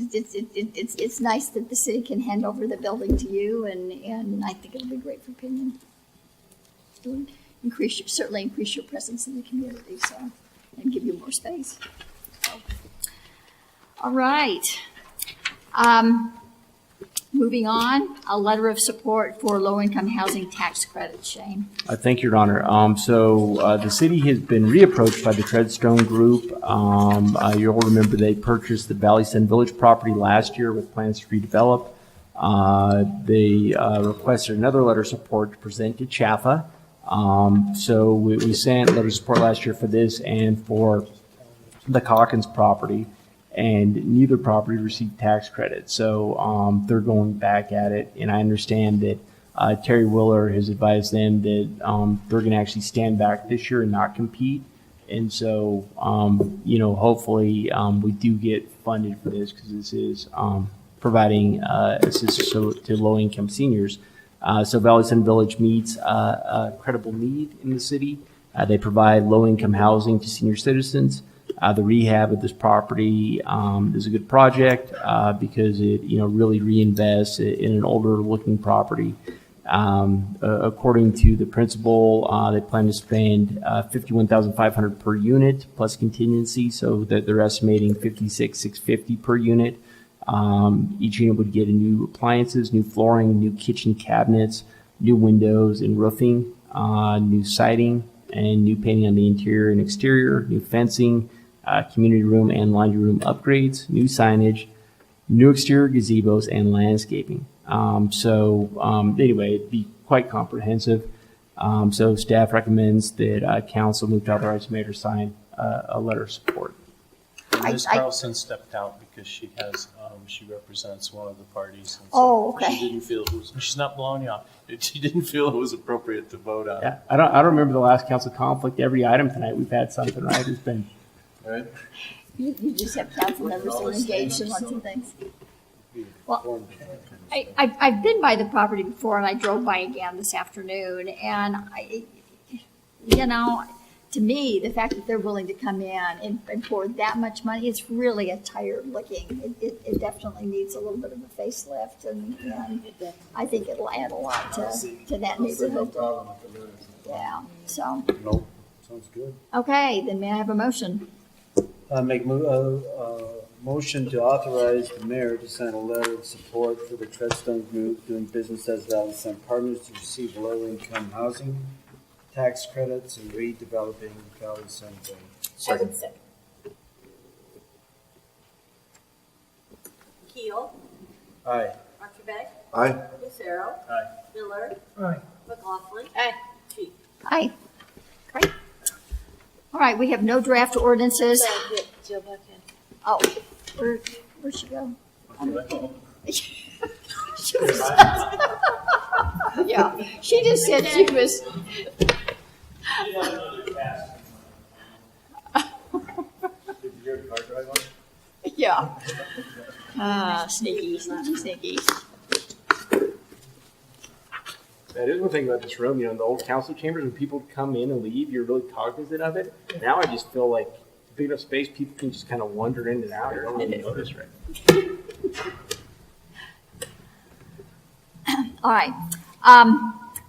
S1: It's nice that the city can hand over the building to you, and I think it'll be great for Pinion. It would certainly increase your presence in the community, so, and give you more space. So. All right. Moving on, a letter of support for low-income housing tax credit. Shane.
S16: Thank you, Your Honor. The city has been reapproached by the Treadstone Group. You'll remember they purchased the Valley Sun Village property last year with plans to redevelop. They requested another letter of support to present to CHAFA. So we sent a letter of support last year for this and for the Calkins property, and neither property received tax credit. So they're going back at it, and I understand that Terry Willer has advised them that they're going to actually stand back this year and not compete. And so, hopefully we do get funded for this, because this is providing assistance to low-income seniors. So Valley Sun Village meets a credible need in the city. They provide low-income housing to senior citizens. The rehab of this property is a good project because it, really reinvests in an older-looking property. According to the principal, they plan to spend $51,500 per unit plus contingency, so that they're estimating $56,650 per unit. Each unit would get a new appliances, new flooring, new kitchen cabinets, new windows and roofing, new siding, and new painting on the interior and exterior, new fencing, community room and laundry room upgrades, new signage, new exterior gazebos, and landscaping. Anyway, it'd be quite comprehensive. So staff recommends that council move to authorize the mayor to sign a letter of support.
S10: Ms. Carlson stepped out because she has, she represents one of the parties. And so
S1: Oh, okay.
S10: She didn't feel it was, she's not blowing you off. She didn't feel it was appropriate to vote on.
S16: Yeah, I don't remember the last council conflict. Every item tonight, we've had something, right? It's been.
S10: Right?
S1: You just have council members that are engaged in lots of things. Well, I've been by the property before, and I drove by again this afternoon, and to me, the fact that they're willing to come in and pour that much money, it's really a tired looking. It definitely needs a little bit of a facelift, and I think it'll add a lot to that neighborhood. Yeah, so.
S10: Nope, sounds good.
S1: Okay, then may I have a motion?
S18: Make motion to authorize the mayor to sign a letter of support for the Treadstone Group doing business as Valley Sun Partners to receive low-income housing tax credits and redeveloping Valley Sun Zone.
S11: Second.
S21: Keel.
S18: Aye.
S21: Archibald.
S11: Aye.
S21: Lucero.
S10: Aye.
S21: Miller.
S18: Aye.
S21: McLaughlin.
S14: Aye.
S21: Sheep.
S1: Aye. Great. All right, we have no draft ordinances.
S14: So, get Jill back in.
S1: Oh, where'd she go? She was, yeah, she just said she was. Yeah. Sneaky.
S16: That is one thing about this room, in the old council chambers, when people come in and leave, you're really cognizant of it. Now I just feel like big enough space, people can just kind of wander in and out. You don't really notice, right?
S1: All right.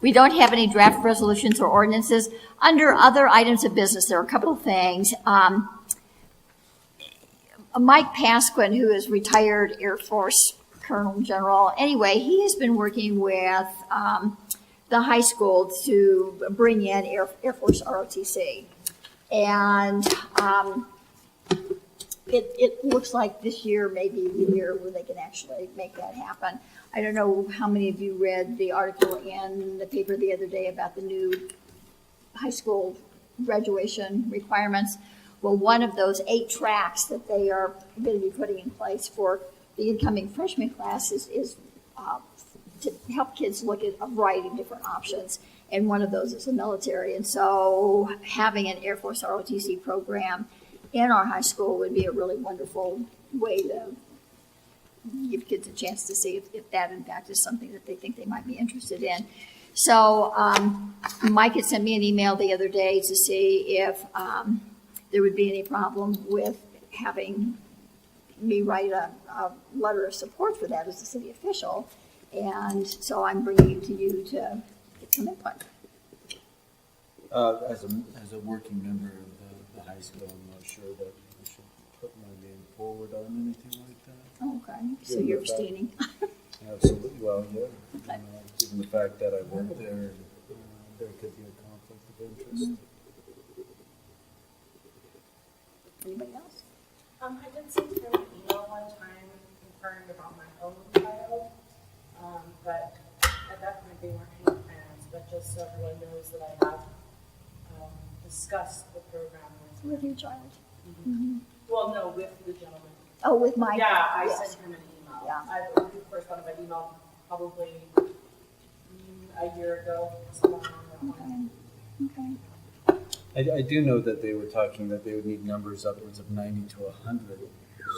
S1: We don't have any draft resolutions or ordinances. Under other items of business, there are a couple of things. Mike Pasquin, who is retired Air Force Colonel General, anyway, he has been working with the high school to bring in Air Force ROTC. And it looks like this year may be the year where they can actually make that happen. I don't know how many of you read the article in the paper the other day about the new high school graduation requirements. Well, one of those 8 tracks that they are going to be putting in place for the incoming freshman class is to help kids look at a variety of different options. And one of those is the military. And so having an Air Force ROTC program in our high school would be a really wonderful way to give kids a chance to see if that in fact is something that they think they might be interested in. So Mike had sent me an email the other day to see if there would be any problem with having me write a letter of support for that as a city official. And so I'm bringing it to you to get some input.
S18: As a working member of the high school, I'm not sure that I should put my name forward on anything like that.
S1: Okay, so you're abstaining.
S18: Absolutely, well, yeah. Given the fact that I work there, there could be a conflict of interest.
S1: Anybody else?
S21: I did send her an email one time inquiring about my own child, but at that point they weren't any plans, but just so everyone knows that I have discussed the program
S1: With your child?
S21: Well, no, with the gentleman.
S1: Oh, with Mike?
S21: Yeah, I
S1: Yes.
S21: sent him an email.
S1: Yeah.
S21: I've corresponded by email probably a year ago, somewhere around that point.
S1: Okay.
S18: I do know that they were talking that they would need numbers upwards of 90 to 100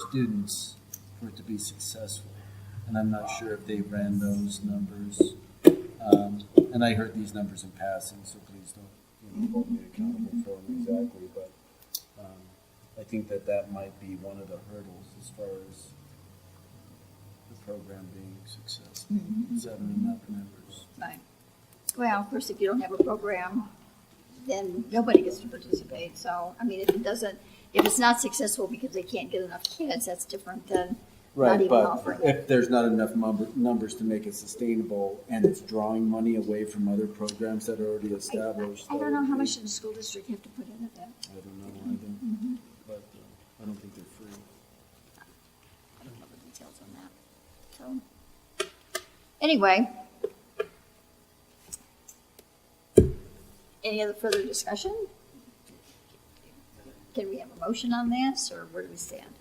S18: students for it to be successful. And I'm not sure if they ran those numbers. And I heard these numbers in passing, so please don't hold me accountable for them exactly. But I think that might be one of the hurdles as far as the program being successful. 7 enough members.
S1: Right. Well, of course, if you don't have a program, then nobody gets to participate. So, I mean, if it's not successful because they can't get enough kids, that's different than not
S18: Right,
S1: even
S18: but
S1: offering it.
S18: if there's not enough numbers to make it sustainable and it's drawing money away from other programs that are already established.
S1: I don't know how much does the school district have to put into that.
S18: I don't know either,
S1: Mhm.
S18: but I don't think they're free.
S1: I don't know the details on that. So, anyway. Any other further discussion? Can we have a motion on this, or where do we stand?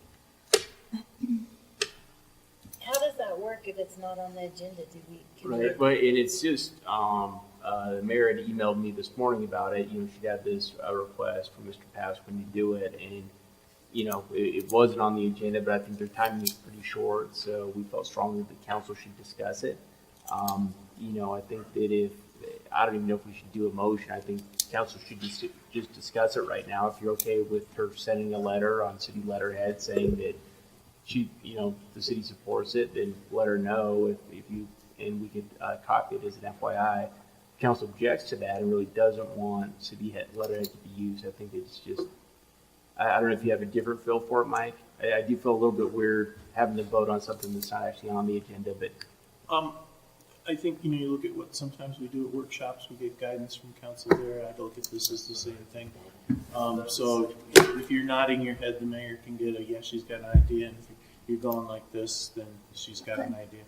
S14: How does that work if it's not on the agenda? Can we-
S16: Right, but and it's just, the mayor had emailed me this morning about it, you know, she'd had this request from Mr. Pasquin to do it, and, you know, it wasn't on the agenda, but I think their timing is pretty short, so we felt strongly the council should discuss it. You know, I think that I don't even know if we should do a motion, I think council should just discuss it right now, if you're okay with her sending a letter on city letterhead saying that the city supports it, then let her know if you, and we could copy it as an FYI. If council objects to that and really doesn't want city letterhead to be used, I think it's just, I don't know if you have a different feel for it, Mike. I do feel a little bit weird having to vote on something that's not actually on the agenda, but.
S10: I think, you look at what sometimes we do at workshops, we get guidance from council there. I'd look at this as the same thing. So if you're nodding your head, the mayor can get she's got an idea. And if you're going like this, then she's got an idea.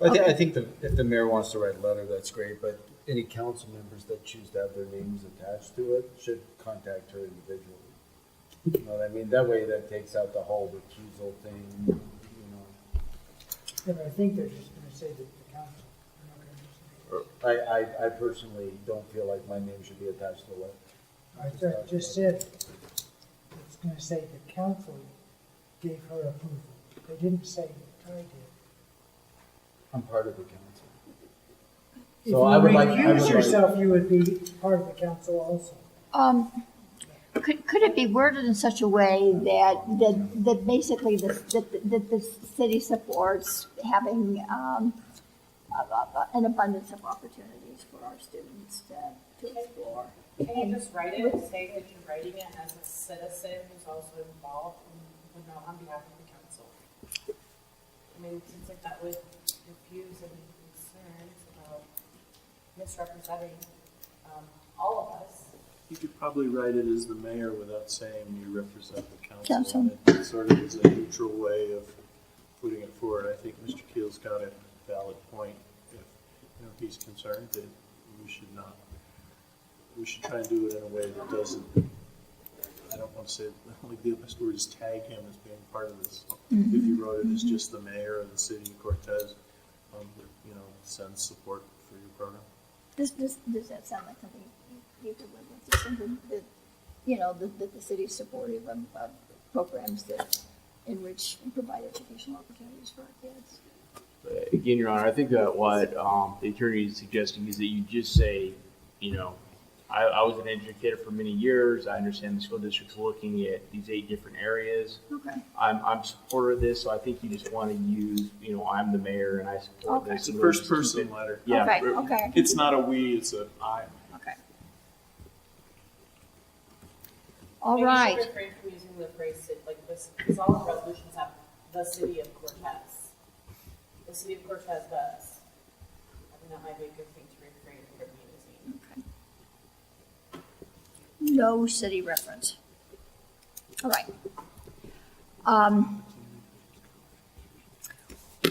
S18: I think if the mayor wants to write a letter, that's great, but any council members that choose to have their names attached to it should contact her individually. You know what I mean? That way that takes out the whole recusal thing, you know.
S4: Yeah, but I think they're just gonna say that the council.
S18: I personally don't feel like my name should be attached to it.
S4: I just said, it's gonna say the council gave her approval. They didn't say that I did.
S18: I'm part of the council.
S4: If
S18: So I would
S4: you
S18: like.
S4: recuse yourself, you would be part of the council also.
S1: Could it be worded in such a way that basically that the city supports having an abundance of opportunities for our students to explore?
S21: Can you just write it and say that you're writing it as a citizen who's also involved and would know on behalf of the council? I mean, it seems like that would diffuse any concerns about misrepresenting all of us.
S10: You could probably write it as the mayor without saying you represent the council.
S1: Council.
S10: And it sort of is a neutral way of putting it forward. I think Mr. Keel's got a valid point. If he's concerned that we should try and do it in a way that doesn't, I don't want to say, like the best word is tag him as being part of this.
S1: Mhm.
S10: If you wrote it as just the mayor of the city of Cortez, sends support for your program.
S1: Does that sound like something you could live with? Just something that, that the city is supportive of programs that enrich and provide educational opportunities for our kids?
S16: Again, Your Honor, I think that what the attorney is suggesting is that you just say, I was an educator for many years. I understand the school district's looking at these 8 different areas.
S1: Okay.
S16: I'm supporter of this, so I think you just want to use, I'm the mayor and I support
S1: Okay.
S16: this.
S10: It's a first person letter.
S16: Yeah.
S1: Okay.
S10: It's not a we, it's a I.
S1: Okay. All
S21: Maybe
S1: right.
S21: you should refrain from using the phrase like this, because all the resolutions have the city of Cortez. The city of Cortez does. I think that might be a good thing to refrain from using.
S1: Okay. No city reference. All right.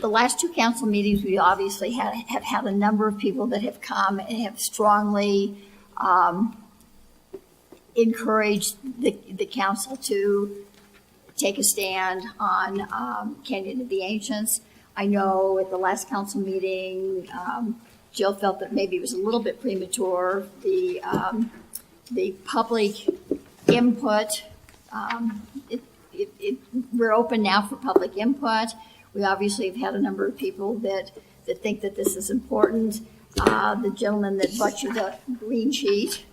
S1: The last 2 council meetings, we obviously have had a number of people that have come and have strongly encouraged the council to take a stand on Canyon of the Ancients. I know at the last council meeting, Jill felt that maybe it was a little bit premature. The public input, we're open now for public input. We obviously have had a number of people that think that this is important. The gentleman that brought you the green sheet,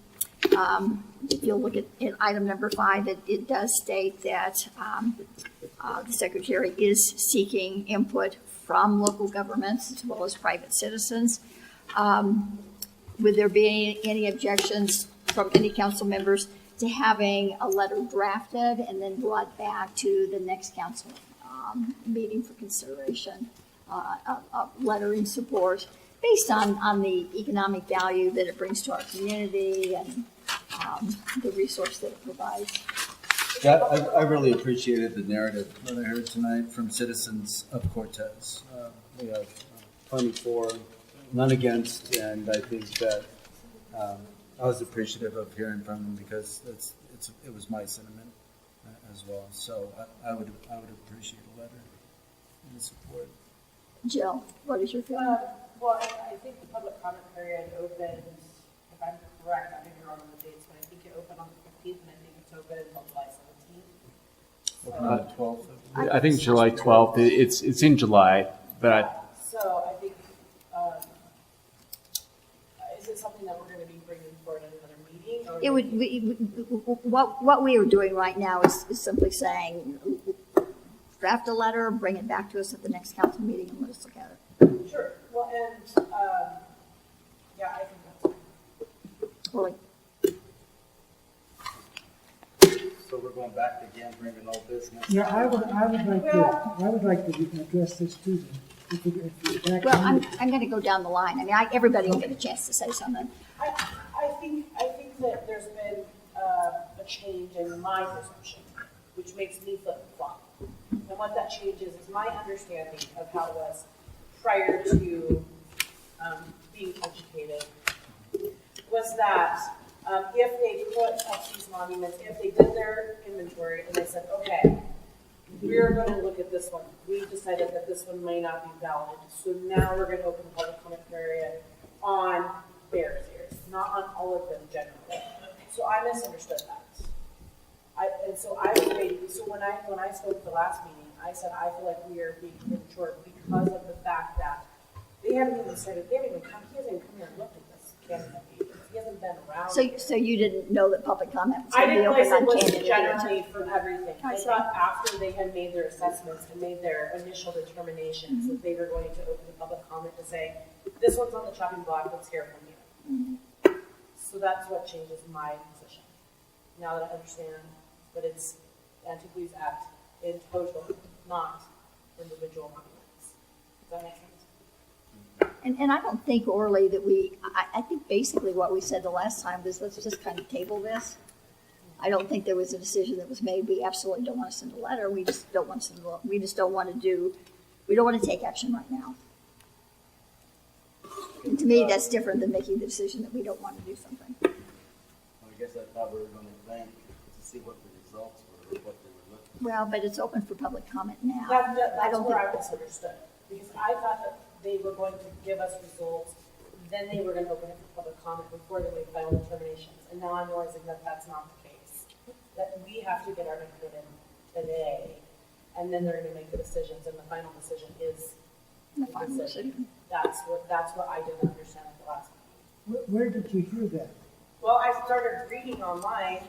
S1: if you'll look at item number 5, it does state that the secretary is seeking input from local governments as well as private citizens. Would there be any objections from any council members to having a letter drafted and then brought back to the next council meeting for consideration, a letter in support based on the economic value that it brings to our community and the resource that it provides.
S18: Yeah, I really appreciated the narrative that I heard tonight from citizens of Cortez. We have plenty for, none against, and I think that I was appreciative of hearing from them because it was my sentiment as well. So I would appreciate a letter in support.
S1: Jill, what is your feeling?
S21: Well, I think the public comment period opened, if I'm correct, I may be wrong on the dates, but I think it opened on the 15th, and I think it's open until July 17th.
S16: 12th. I think July 12th. It's in July, but
S21: So I think, is it something that we're going to be bringing forward at another meeting? Or
S1: It would, what we are doing right now is simply saying, draft a letter, bring it back to us at the next council meeting and let us look at it.
S21: Sure, well, and, yeah, I think that's fine.
S1: Or
S12: So we're going back again, bringing old business.
S4: Yeah, I would like to address this too. If you back
S1: Well,
S4: on-
S1: I'm going to go down the line. I mean, everybody will get a chance to say something.
S21: I think that there's been a change in my perception, which makes me flip-flop. And what that change is my understanding of how it was prior to being educated, was that if they put up these monuments, if they did their inventory and they said, okay, we're going to look at this one. We've decided that this one may not be valid. So now we're going to open the public comment period on Bears Ears, not on all of them generally. So I misunderstood that. And so I was waiting. So when I spoke at the last meeting, I said I feel like we are being premature because of the fact that they haven't even started. He hasn't even come here and looked at this candidate meeting. He hasn't been around.
S1: So you didn't know that public comment was
S21: I
S1: going to be
S21: didn't
S1: open
S21: realize
S1: on
S21: it was
S1: candidate
S21: generally
S1: meetings.
S21: for everything. I
S1: see.
S21: thought after they had made their assessments and made their initial determinations that they were going to open the public comment to say, this one's on the chopping block, let's hear from you. So that's what changes my position. Now that I understand that it's Antiquities Act in total, not individual monuments. Does that make sense?
S1: And I don't think, Orly, that I think basically what we said the last time was let's just kind of table this. I don't think there was a decision that was made. We absolutely don't want to send a letter. We just don't want to take action right now. And to me, that's different than making the decision that we don't want to do something.
S12: I guess I thought we were going to bank to see what the results were, what they were looking
S1: Well, but it's open for public comment now.
S21: That's where I misunderstood. Because I thought that they were going to give us results, then they were going to open it for public comment before they made final determinations. And now I'm realizing that that's not the case. That we have to get our input in today, and then they're going to make the decisions, and the final decision is
S1: The final decision.
S21: That's what I didn't understand at the last meeting.
S4: Where did you hear that?
S21: Well, I started reading online.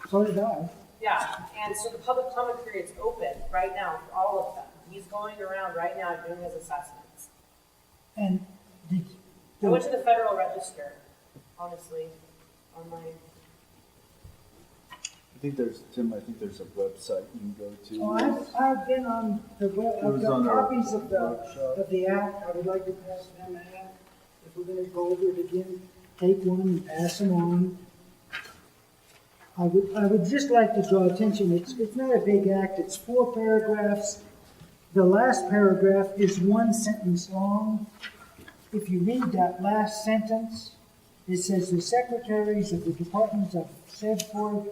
S4: So did I.
S21: Yeah, and so the public comment period's open right now for all of them. He's going around right now doing his assessments.
S4: And did,
S21: I went to the Federal Register, honestly, online.
S10: I think there's a website you can go to.
S4: Oh, I've been on the web,
S10: It
S4: I've
S10: was
S4: got
S10: on our
S4: copies of
S10: workshop.
S4: the act. I would like to pass them an act. If we're gonna go over it again, take one and pass them on. I would just like to draw attention, it's not a big act, it's 4 paragraphs. The last paragraph is 1 sentence long. If you read that last sentence, it says the secretaries of the departments of said board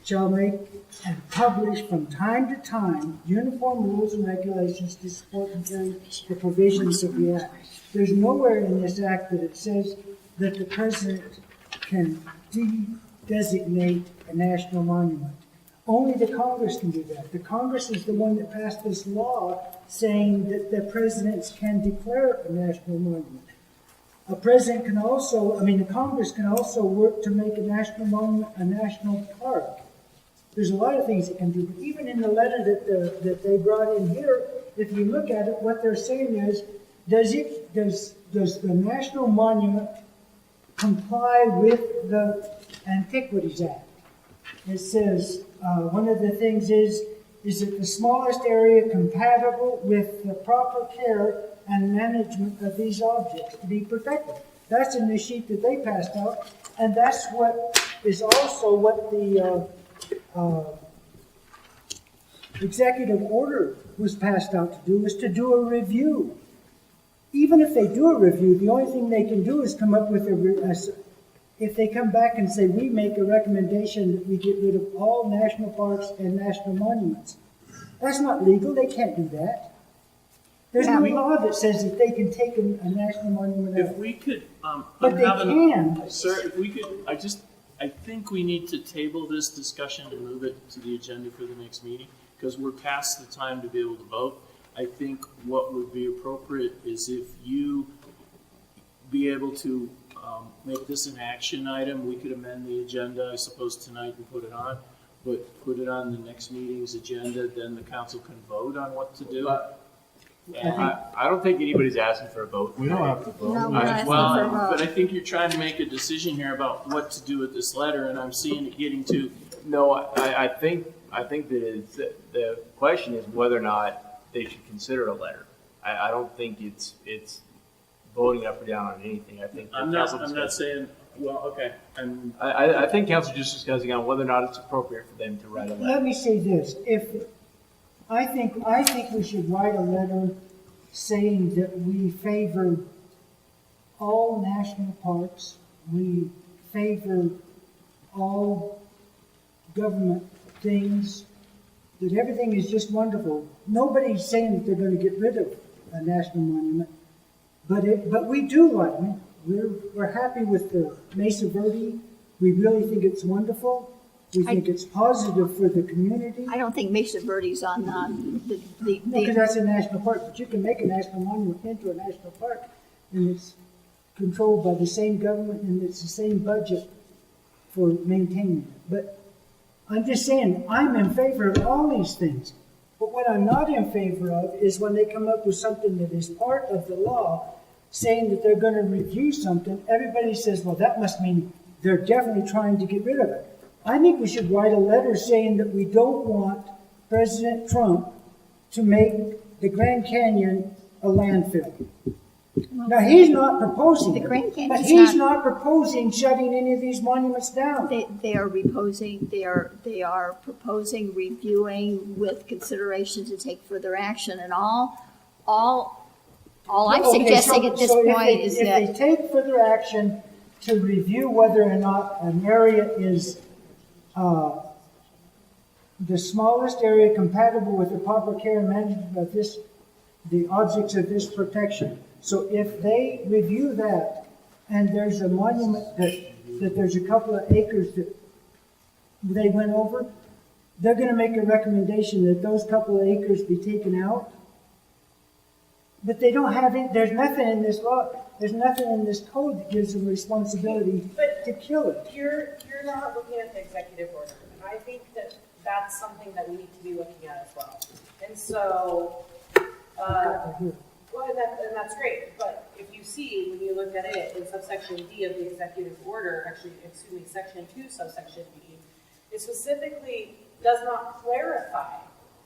S4: shall make and publish from time to time uniform rules and regulations to support and carry the provisions of the act. There's nowhere in this act that it says that the president can designate a national monument. Only the Congress can do that. The Congress is the one that passed this law saying that the presidents can declare a national monument. A president can also, the Congress can also work to make a national monument a national park. There's a lot of things it can do, but even in the letter that they brought in here, if you look at it, what they're saying is, does the national monument comply with the Antiquities Act? It says, one of the things is is it the smallest area compatible with the proper care and management of these objects to be protected? That's in the sheet that they passed out, and that's what is also what the executive order was passed out to do, was to do a review. Even if they do a review, the only thing they can do is come up with if they come back and say, we make a recommendation that we get rid of all national parks and national monuments. That's not legal, they can't do that. There's no law that says that they can take a national monument out.
S10: If we could,
S4: But they can.
S10: Sir, if we could, I think we need to table this discussion and move it to the agenda for the next meeting, because we're past the time to be able to vote. I think what would be appropriate is if you be able to make this an action item, we could amend the agenda, I suppose, tonight and put it on, but put it on the next meeting's agenda, then the council can vote on what to do.
S16: I don't think anybody's asking for a vote.
S8: We don't have to vote.
S1: No, we're not asking
S10: Well,
S1: for a vote.
S10: but I think you're trying to make a decision here about what to do with this letter, and I'm seeing it getting to,
S16: No, I think that the question is whether or not they should consider a letter. I don't think it's voting up or down on anything. I think
S10: I'm not saying, well, okay,
S16: I think council just discussing on whether or not it's appropriate for them to write a letter.
S4: Let me say this, I think we should write a letter saying that we favor all national parks, we favor all government things, that everything is just wonderful. Nobody's saying that they're going to get rid of a national monument, but we do like it. We're happy with the Mesa Verde. We really think it's wonderful. We think it's positive for the community.
S1: I don't think Mesa Verde's on
S4: Because that's a national park, but you can make a national monument into a national park, and it's controlled by the same government, and it's the same budget for maintaining it. But I'm just saying, I'm in favor of all these things. But what I'm not in favor of is when they come up with something that is part of the law, saying that they're going to review something, everybody says, well, that must mean they're definitely trying to get rid of it. I think we should write a letter saying that we don't want President Trump to make the Grand Canyon a landfill. Now, he's not proposing
S1: The
S4: it,
S1: Grand
S4: but
S1: Canyon's
S4: he's
S1: not-
S4: not proposing shutting any of these monuments down.
S1: They are proposing, they are proposing reviewing with consideration to take further action, and all I'm
S4: Okay,
S1: suggesting at this
S4: so
S1: point is
S4: if
S1: that.
S4: they take further action to review whether or not an area is the smallest area compatible with the proper care and management of the objects of this protection. So if they review that, and there's a monument that there's a couple of acres that they went over, they're going to make a recommendation that those couple of acres be taken out. But they don't have it, there's nothing in this law, there's nothing in this code that gives them responsibility to kill it.
S21: You're not looking at the executive order, and I think that that's something that we need to be looking at as well. And so, well, and that's great, but if you see, when you look at it in subsection D of the executive order, actually, excuse me, section 2, subsection D, it specifically does not clarify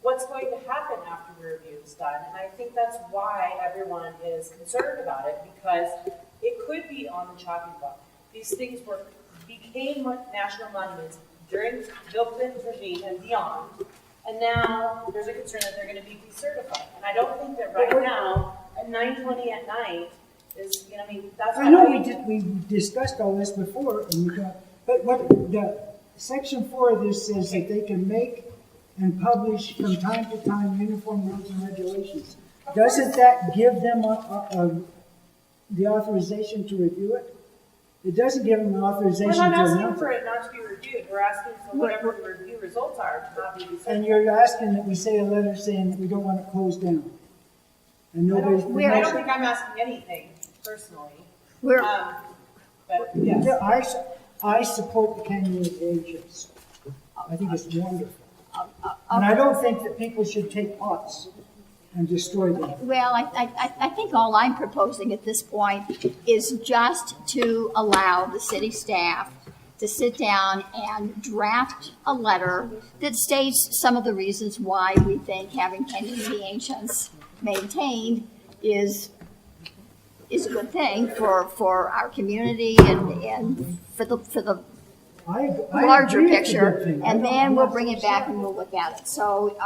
S21: what's going to happen after the review is done. And I think that's why everyone is concerned about it, because it could be on the chopping block. These things became national monuments during Bill Clinton's regime and beyond. And now there's a concern that they're going to be decertified. And I don't think that right now, at 9:20 at night, is, you know, I mean, that's
S4: I know we discussed all this before, but what the section 4 of this says that they can make and publish from time to time uniform rules and regulations. Doesn't that give them the authorization to review it? It doesn't give them an authorization
S21: We're
S4: to
S21: not asking
S4: announce
S21: for
S4: it.
S21: it not to be reviewed. We're asking for whatever the review results are to not be decertified.
S4: And you're asking that we say a letter saying that we don't want it closed down. And
S21: I
S4: nobody's.
S21: don't think I'm asking anything personally.
S1: We're,
S21: but yes.
S4: Yeah, I support the Canyon of the Ancients. I think it's wonderful. And I don't think that people should take pots and destroy them.
S1: well, I think all I'm proposing at this point is just to allow the city staff to sit down and draft a letter that states some of the reasons why we think having Canyon of the Ancients maintained is a good thing for our community and for the
S4: I
S1: larger
S4: agree it's a
S1: picture,
S4: good thing.
S1: and then we'll bring it back and we'll look at it. So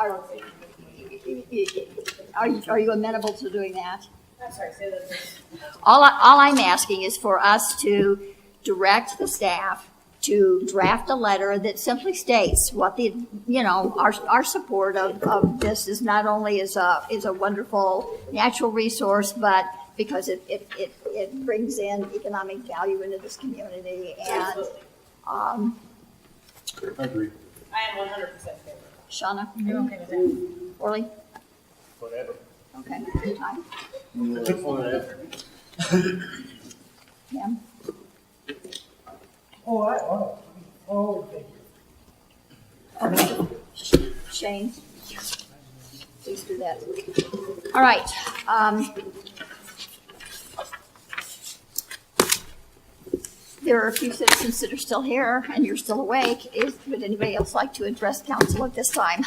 S1: are you amenable to doing that?
S21: I'm sorry, say that again.
S1: All I'm asking is for us to direct the staff to draft a letter that simply states what our support of this is not only is a wonderful natural resource, but because it brings in economic value into this community. And
S17: I agree.
S21: I am 100% favor.
S1: Shauna?
S21: You okay with that?
S1: Orly?
S10: Whatever.
S1: Okay, time.
S10: Whatever.
S1: Pam?
S4: Thank you.
S1: Okay. Shane? Please do that. All right. There are a few citizens that are still here and you're still awake. Would anybody else like to address council at this time?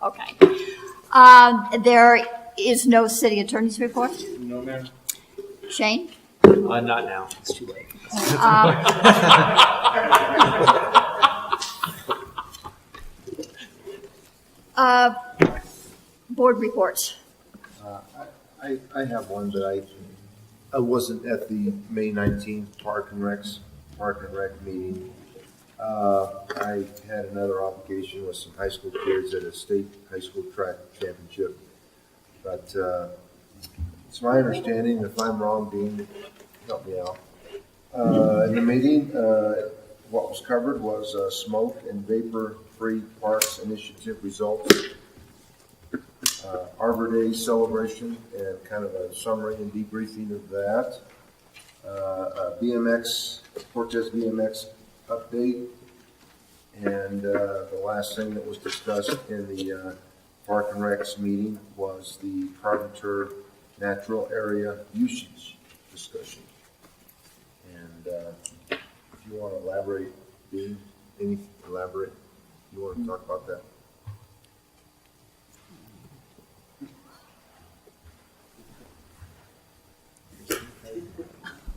S1: Okay. There is no city attorney's report.
S17: No, ma'am.
S1: Shane?
S16: Not now. It's too late.
S1: Board reports.
S11: I have one, but I wasn't at the May 19th Park and Rec meeting. I had another obligation with some high school kids at a state high school track championship. But it's my understanding, if I'm wrong, Dean, help me out. In the meeting, what was covered was smoke and vapor-free parks initiative results, Arbor Day celebration, and kind of a summary and debriefing of that. Cortez BMX update. And the last thing that was discussed in the Park and Recs meeting was the Carpenter Natural Area usage discussion. And if you want to elaborate, Dean, you want to talk about that?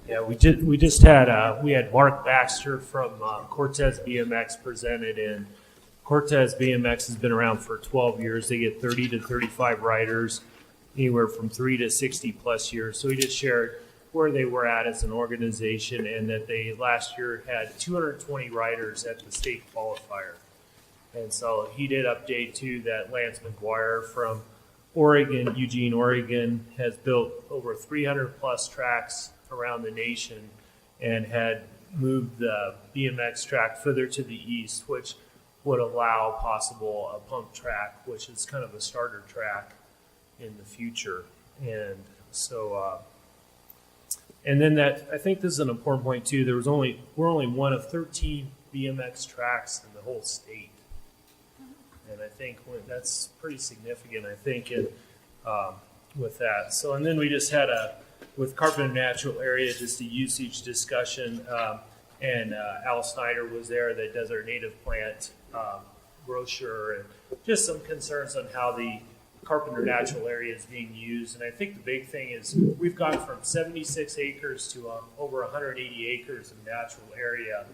S15: Yeah, we just had we had Mark Baxter from Cortez BMX presented in. Cortez BMX has been around for 12 years. They get 30 to 35 riders, anywhere from 3 to 60 plus years. So we just shared where they were at as an organization, and that they last year had 220 riders at the state qualifier. And so he did update too that Lance McGuire from Oregon, Eugene, Oregon, has built over 300 plus tracks around the nation and had moved the BMX track further to the east, which would allow possible a pump track, which is kind of a starter track in the future. And so, and then that, I think this is an important point too, we're only one of 13 BMX tracks in the whole state. And I think that's pretty significant, I think, with that. So, and then we just had with Carpenter Natural Area, just a usage discussion, and Al Snyder was there that does our native plant brochure, and just some concerns on how the Carpenter Natural Area is being used. And I think the big thing is we've gone from 76 acres to over 180 acres of natural area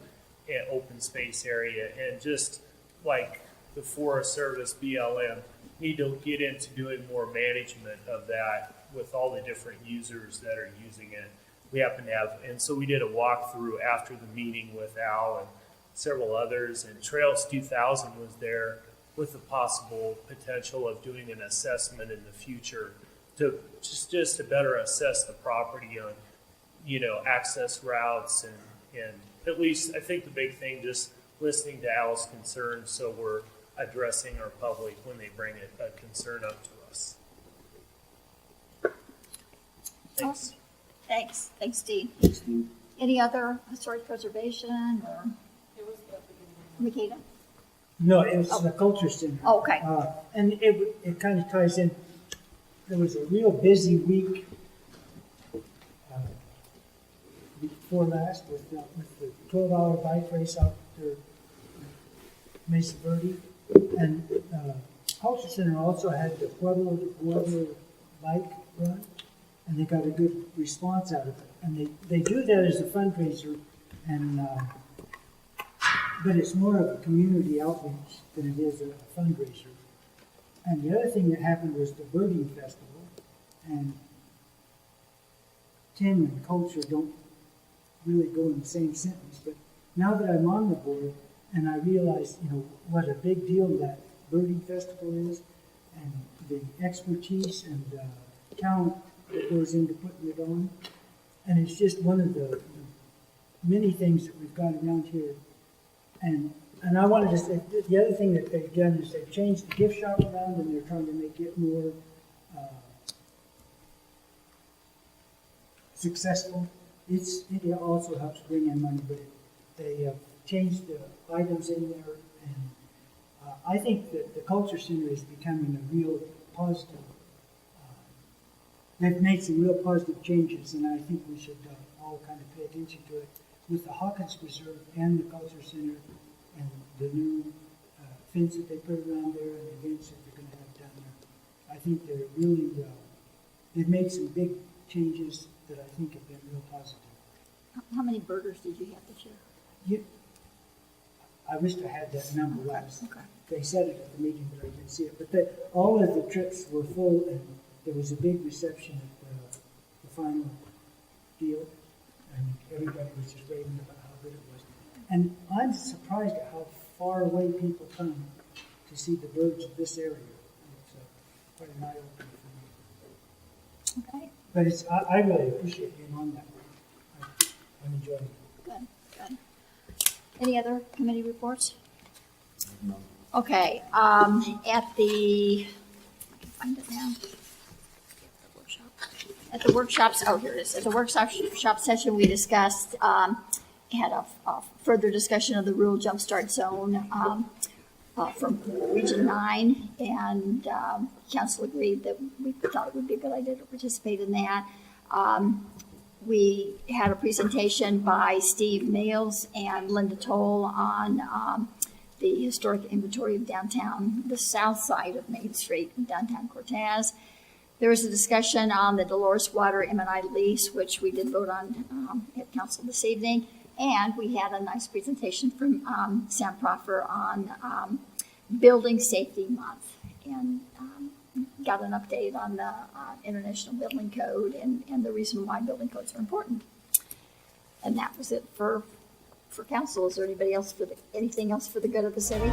S15: and open space area, and just like the Forest Service BLM need to get into doing more management of that with all the different users that are using it. We happen to have, and so we did a walkthrough after the meeting with Al and several others, and Trails 2000 was there with the possible potential of doing an assessment in the future to just to better assess the property on, access routes and at least I think the big thing, just listening to Al's concerns, so we're addressing our public when they bring a concern up to us. Thanks.
S1: Thanks, Dean. Any other historic preservation or Makeda?
S4: No, it was the culture center.
S1: Oh, okay.
S4: And it kind of ties in. There was a real busy week before last with the 12-hour bike race out there, Mesa Verde. And Culture Center also had the Pueblo to Pueblo bike run, and they got a good response out of it. And they do that as a fundraiser, and but it's more of a community outreach than it is a fundraiser. And the other thing that happened was the birding festival, and Tim and culture don't really go in the same sentence, but now that I'm on the board and I realize, what a big deal that birding festival is, and the expertise and talent that goes into putting it on, and it's just one of the many things that we've got around here. And I wanted to say, the other thing that they've done is they've changed the gift shop around, and they're trying to make it more successful. It also helps bring in money, but they have changed the items in there, and I think that the Culture Center is becoming a real positive. They've made some real positive changes, and I think we should all kind of pay attention to it. With the Hawkins Preserve and the Culture Center and the new fence that they put around there and the events that they're going to have down there, I think they're really, they've made some big changes that I think have been real positive.
S1: How many burgers did you have this year?
S4: I wish I had that number last.
S1: Okay.
S4: They said it at the meeting, but I didn't see it. But all of the trips were full, and there was a big reception at the final deal, and everybody was just raving about how good it was. And I'm surprised at how far away people come to see the birds of this area. It's quite an eye-opener for me.
S1: Okay.
S4: But I really appreciate being on that. I'm enjoying it.
S1: Good, good. Any other committee reports? No. Okay, at the, I can find it now. At the workshops, oh, here it is. At the workshop session, we discussed, had a further discussion of the rural jumpstart zone from Region 9, and council agreed that we thought it would be a good idea to participate in that. We had a presentation by Steve Nails and Linda Toll on the historic inventory of downtown, the south side of Main Street in downtown Cortez. There was a discussion on the Dolores Water M&I lease, which we did vote on at council this evening. And we had a nice presentation from Sam Proffer on Building Safety Month, and got an update on the International Building Code and the reason why building codes are important. And that was it for council. Is there anything else for the good of the city?